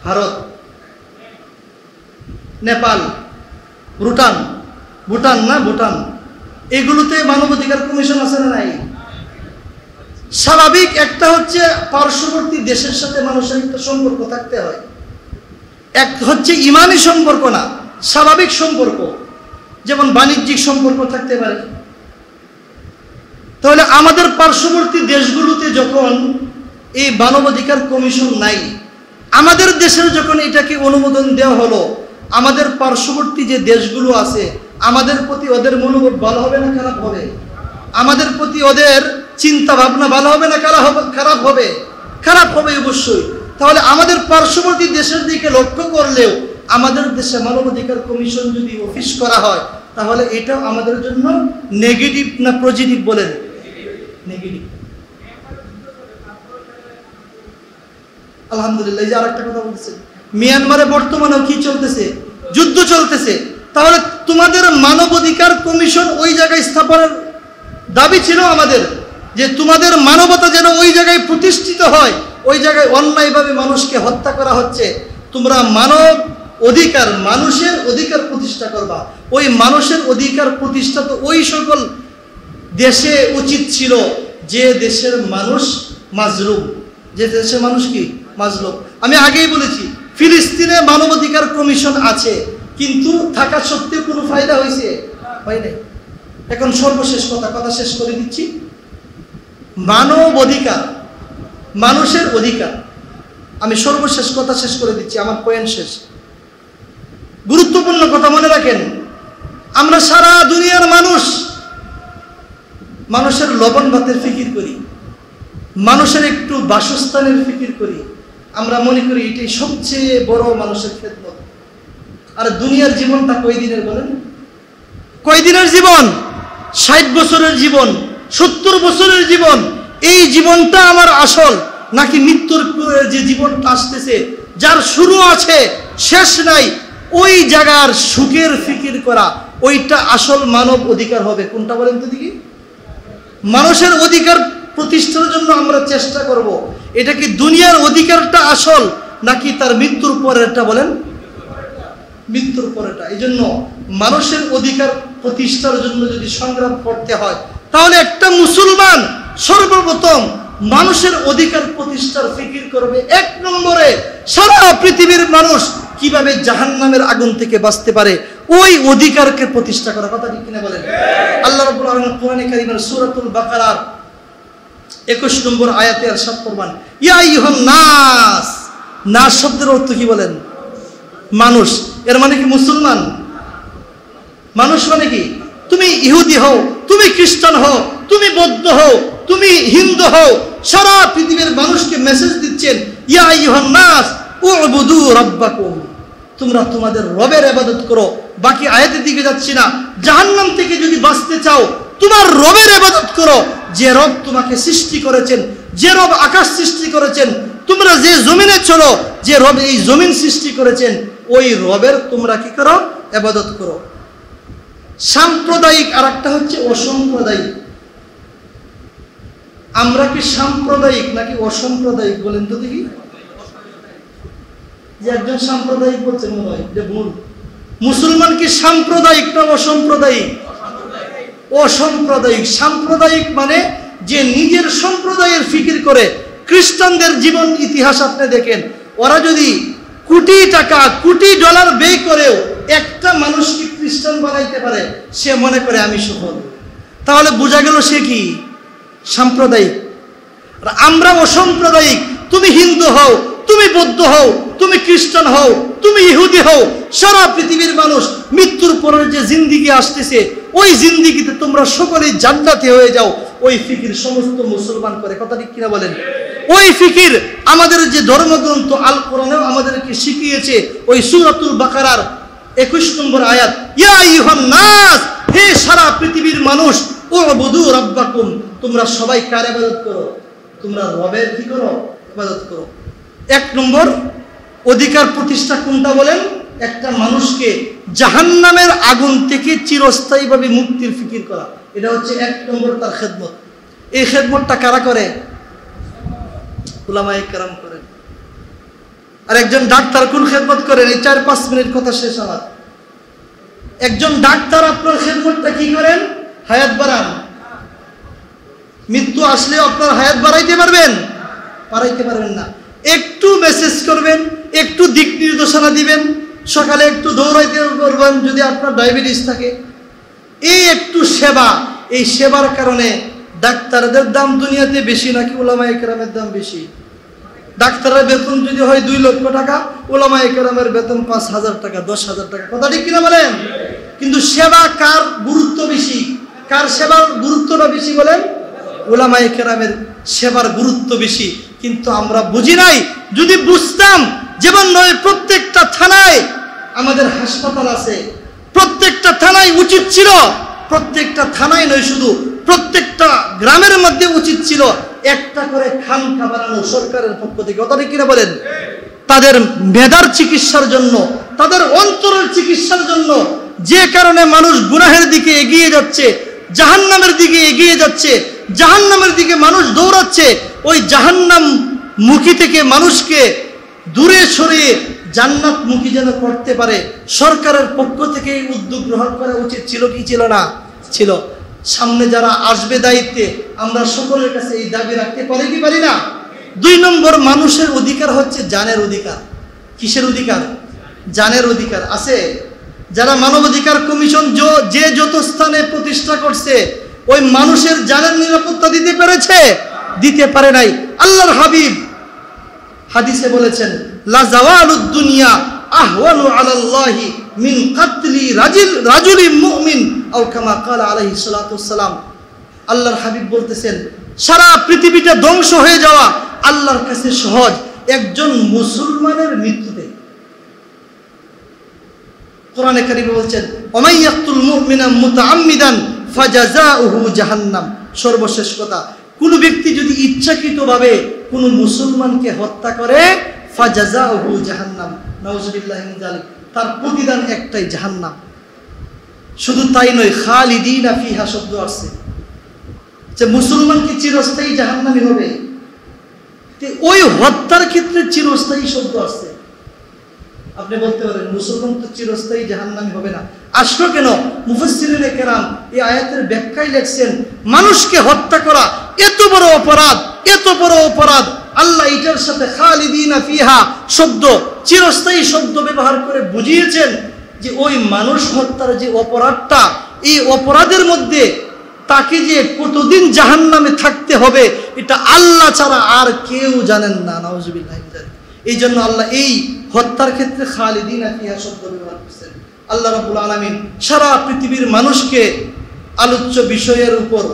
ভারত, নেপাল, ভুটান, এগুলোতে মানবাধিকার কমিশন আছে না নাই? স্বাভাবিক একটা হচ্ছে পার্শ্ববর্তী দেশের সাথে মানুষের একটা সম্পর্ক থাকতে হয়। এক হচ্ছে ইমানি সম্পর্ক না, স্বাভাবিক সম্পর্ক, যেমন বাণিজ্যিক সম্পর্ক থাকতে পারে। তাহলে আমাদের পার্শ্ববর্তী দেশগুলোতে যখন এই মানবাধিকার কমিশন নাই, আমাদের দেশের যখন এটাকে অনুমোদন দেওয়া হলো, আমাদের পার্শ্ববর্তী যে দেশগুলো আছে, আমাদের প্রতি ওদের মনোভাব ভালো হবে না খারাপ হবে? আমাদের প্রতি ওদের চিন্তা ভাবনা ভালো হবে না খারাপ হবে? খারাপ হবে অবশ্যই। তাহলে আমাদের পার্শ্ববর্তী দেশের দিকে লক্ষ্য করলেও আমাদের দেশে মানবাধিকার কমিশন যদি অফিস করা হয়, তাহলে এটাও আমাদের জন্য নেগেটিভ না পজিটিভ বলেন? নেগেটিভ। আলহামদুলিল্লাহ। এই যে আরেকটা কথা বলতেছেন, মিয়ানমারে বর্তমানেও কি চলতেছে? যুদ্ধ চলতেছে। তাহলে তোমাদের মানবাধিকার কমিশন ওই জায়গায় স্থাপনের দাবি ছিল আমাদের, যে তোমাদের মানবতা যেন ওই জায়গায় প্রতিষ্ঠিত হয়। ওই জায়গায় অন্যায়ভাবে মানুষকে হত্যা করা হচ্ছে, তোমরা মানব অধিকার, মানুষের অধিকার প্রতিষ্ঠা করবা। ওই মানুষের অধিকার প্রতিষ্ঠা তো ওই সকল দেশে উচিত ছিল যে দেশের মানুষ মাজলুম, যে দেশের মানুষ কি মাজলুম। আমি আগেই বলেছি, ফিলিস্তিনে মানবাধিকার কমিশন আছে, কিন্তু থাকা সত্ত্বেও কোনো ফায়দা হয়েছে? হয় নাই। এখন সর্বশেষ কথা শেষ করে দিচ্ছি। মানব অধিকার, মানুষের অধিকার, আমি সর্বশেষ কথা শেষ করে দিচ্ছি, আমার পয়েন্ট শেষ। গুরুত্বপূর্ণ কথা মনে রাখেন, আমরা সারা দুনিয়ার মানুষের লবণ ভাতের ফিকির করি, মানুষের একটু বাসস্থানের ফিকির করি। আমরা মনে করি এটাই সবচেয়ে বড় মানুষের খেদমত। আর দুনিয়ার জীবনটা কয়দিনের বলেন? কয়দিনের জীবন? 60 বছরের জীবন, 70 বছরের জীবন। এই জীবনটা আমার আসল, নাকি মৃত্যুর পরে যে জীবনটা আসতেছে, যার শুরু আছে শেষ নাই, ওই জায়গার সুখের ফিকির করা, ওইটা আসল মানব অধিকার হবে? কোনটা বলেন তো দেখি? মানুষের অধিকার প্রতিষ্ঠার জন্য আমরা চেষ্টা করব। এটা কি দুনিয়ার অধিকারটা আসল, নাকি তার মৃত্যুর পরেরটা? বলেন, মৃত্যুর পরেরটা। এই জন্য মানুষের অধিকার প্রতিষ্ঠার জন্য যদি সংগ্রাম করতে হয়, তাহলে একটা মুসলমান সর্বপ্রথম মানুষের অধিকার প্রতিষ্ঠার ফিকির করবে। এক নম্বরে সারা পৃথিবীর মানুষ কিভাবে জাহান্নামের আগুন থেকে বাঁচতে পারে, ওই অধিকারকে প্রতিষ্ঠা করা। কথা ঠিক কিনা বলেন? আল্লাহ রাব্বুল আলামিন কোরআনে কারীমের সূরাতুল বাকারার 21 নম্বর আয়াতে ইরশাদ ফরমান, ইয়া আইয়ুহান নাস। নাস শব্দের অর্থ কি বলেন? মানুষ। এর মানে কি মুসলমান? মানুষ মানে কি? তুমি ইহুদি হও, তুমি খ্রিস্টান হও, তুমি বৌদ্ধ হও, তুমি হিন্দু হও, সারা পৃথিবীর মানুষকে মেসেজ দিচ্ছেন, ইয়া আইয়ুহান নাস উবুদু রাব্বাকুম, তোমরা তোমাদের রবের ইবাদত করো। বাকি আয়াতের দিকে যাচ্ছি না। জাহান্নাম থেকে যদি বাঁচতে চাও, তোমার রবের ইবাদত করো, যে রব তোমাকে সৃষ্টি করেছেন, যে রব আকাশ সৃষ্টি করেছেন, তোমরা যে জমিনে চলো, যে রব এই জমিন সৃষ্টি করেছেন, ওই রবের তোমরা কি করো? ইবাদত করো। সাম্প্রদায়িক আর একটা হচ্ছে অসাম্প্রদায়িক। আমরা কি সাম্প্রদায়িক নাকি অসাম্প্রদায়িক বলেন তো দেখি? যে একজন সাম্প্রদায়িক বলছেন মনে হয় যে ভুল। মুসলমান কি সাম্প্রদায়িক না অসাম্প্রদায়িক? অসাম্প্রদায়িক। সাম্প্রদায়িক মানে যে নিজের সম্প্রদায়ের ফিকির করে। খ্রিস্টানদের জীবন ইতিহাস আপনি দেখেন, ওরা যদি কোটি টাকা কোটি ডলার ব্যয় করেও একটা মানুষকে খ্রিস্টান বানাইতে পারে, সে মনে করে আমি সফল। তাহলে বোঝা গেল সে কি? সাম্প্রদায়িক। আর আমরা অসাম্প্রদায়িক। তুমি হিন্দু হও, তুমি বৌদ্ধ হও, তুমি খ্রিস্টান হও, তুমি ইহুদি হও, সারা পৃথিবীর মানুষ মৃত্যুর পরের যে জিন্দিগি আসতেছে, ওই জিন্দিগিতে তোমরা সকলেই জান্নাতি হয়ে যাও, ওই ফিকির সমস্ত মুসলমান করে। কথা ঠিক কিনা বলেন? ওই ফিকির আমাদের যে ধর্মগ্রন্থ আল কোরআনেও আমাদেরকে শিখিয়েছে। ওই সূরাতুল বাকারার 21 নম্বর আয়াত, ইয়া আইয়ুহান নাস, হে সারা পৃথিবীর মানুষ, উবুদু রাব্বাকুম, তোমরা সবাই কার ইবাদত করো? তোমরা রবের কি করো? ইবাদত করো। এক নম্বর অধিকার প্রতিষ্ঠা কোনটা বলেন? একটা মানুষকে জাহান্নামের আগুন থেকে চিরস্থায়ীভাবে মুক্তির ফিকির করা। এটা হচ্ছে এক নম্বর তার খেদমত। এই খেদমতটা কারা করে? উলামায়ে কেরাম করেন। আর একজন ডাক্তার কোন খেদমত করেন? এই 4-5 মিনিট কথা শেষ আমার। একজন ডাক্তার আপনার খেদমতটা কি করেন? হায়াত বাড়ান। মৃত্যু আসলে আপনার হায়াত বাড়াইতে পারবেন? বাড়াইতে পারবেন না। একটু মেসেজ করবেন, একটু দিক নির্দেশনা দিবেন, সকালে একটু দৌড়াইতে করবেন যদি আপনার ডায়াবেটিস থাকে। এই একটু সেবা, এই সেবার কারণে ডাক্তারদের দাম দুনিয়াতে বেশি নাকি উলামায়ে কেরামের দাম বেশি? ডাক্তারের বেতন যদি হয় 2 লক্ষ টাকা, উলামায়ে কেরামের বেতন 5,000 টাকা, 10,000 টাকা। কথা ঠিক কিনা বলেন? কিন্তু সেবা কার গুরুত্ব বেশি? কার সেবার গুরুত্বটা বেশি বলেন? উলামায়ে কেরামের সেবার গুরুত্ব বেশি। কিন্তু আমরা বুঝি নাই। যদি বুঝতাম, যেমন নয় প্রত্যেকটা থানায় আমাদের হাসপাতাল আছে, প্রত্যেকটা থানায় উচিত ছিল, প্রত্যেকটা থানায় নয় শুধু প্রত্যেকটা গ্রামের মধ্যে উচিত ছিল একটা করে খানকা বানানো সরকারের পক্ষ থেকে। কথা ঠিক কিনা বলেন? তাদের মেধার চিকিৎসার জন্য, তাদের অন্তরের চিকিৎসার জন্য। যে কারণে মানুষ গুনাহের দিকে এগিয়ে যাচ্ছে, জাহান্নামের দিকে এগিয়ে যাচ্ছে, জাহান্নামের দিকে মানুষ দৌড়াচ্ছে। ওই জাহান্নাম মুখী থেকে মানুষকে দূরে সরিয়ে জান্নাত মুখী যেন করতে পারে, সরকারের পক্ষ থেকে এই উদ্যোগ গ্রহণ করা উচিত ছিল কি ছিল না? ছিল। সামনে যারা আসবে দায়িত্বে, আমরা সকলের কাছে এই দাবি রাখতে পারি কি পারি না? 2 নম্বর মানুষের অধিকার হচ্ছে জানের অধিকার। কিসের অধিকার? জানের অধিকার আছে। যারা মানবাধিকার কমিশন যে যত স্থানে প্রতিষ্ঠা করছে, ওই মানুষের জানের নিরাপত্তা দিতে পেরেছে? দিতে পারে নাই। আল্লাহর হাবিব হাদিসে বলেছেন, লা জাওয়ালুদ দুনিয়া আহওয়ানু আলাল্লাহি মিন কাতলি রাজুলিন মুমিন আও কামা ক্বালা আলাইহিস সালাতু ওয়াসসালাম। আল্লাহর হাবিব বলতেছেন, সারা পৃথিবীটা ধ্বংস হয়ে যাওয়া আল্লাহর কাছে সহজ একজন মুসলমানের মৃত্যুতে। কোরআনে কারীমে বলছেন, ওমাই ইয়াকতুল মুমিনা মুতাআম্মিদান ফাজাযাউহু জাহান্নাম। সর্বশেষ কথা, কোন ব্যক্তি যদি ইচ্ছাকৃতভাবে কোন মুসলমানকে হত্যা করে, ফাজাযাউহু জাহান্নাম, নাউযুবিল্লাহি মিন যালিক, তার প্রতিদান একটাই জাহান্নাম। শুধু তাই নয়, খালিদিনা ফিহা শব্দ আছে, যে মুসলমান কি চিরস্থায়ী জাহান্নামী হবে? ওই হত্যার ক্ষেত্রে চিরস্থায়ী শব্দ আছে। আপনি বলতে পারেন মুসলমান তো চিরস্থায়ী জাহান্নামী হবে না, আসলো কেন? মুফাসসিরিনে কেরাম এই আয়াতের ব্যাখ্যায় লিখছেন, মানুষকে হত্যা করা এত বড় অপরাধ, এত বড় অপরাধ, আল্লাহ এটার সাথে খালিদিনা ফিহা শব্দ, চিরস্থায়ী শব্দ ব্যবহার করে বুঝিয়েছেন যে ওই মানুষ হত্যার যে অপরাধটা, এই অপরাধের মধ্যে তাকে যে কতদিন জাহান্নামে থাকতে হবে এটা আল্লাহ ছাড়া আর কেউ জানেন না। নাউজুবিল্লাহ। এই জন্য আল্লাহ এই হত্যার ক্ষেত্রে খালিদিনা ফিহা শব্দ ব্যবহার করছেন। আল্লাহ রাব্বুল আলামিন সারা পৃথিবীর মানুষকে আলোচ্য বিষয়ের উপর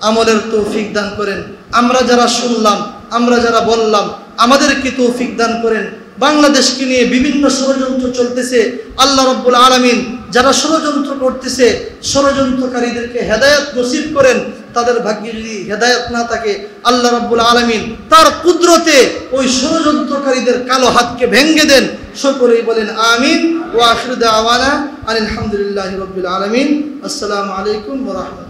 আমলের তৌফিক দান করেন। আমরা যারা শুনলাম, আমরা যারা বললাম, আমাদেরকে তৌফিক দান করেন। বাংলাদেশকে নিয়ে বিভিন্ন ষড়যন্ত্র চলতেছে, আল্লাহ রাব্বুল আলামিন যারা ষড়যন্ত্র করতেছে ষড়যন্ত্রকারীদেরকে হেদায়েত নসিব করেন। তাদের ভাগ্যে যদি হেদায়েত না থাকে আল্লাহ রাব্বুল আলামিন তার কুদরতে ওই ষড়যন্ত্রকারীদের কালো হাতকে ভেঙে দেন। সকলেই বলেন আমিন। ওয়া আখিরু দাওয়ানা আলহামদুলিল্লাহি রাব্বিল আলামিন। আসসালামু আলাইকুম ওয়া রাহমাতুল্লাহ।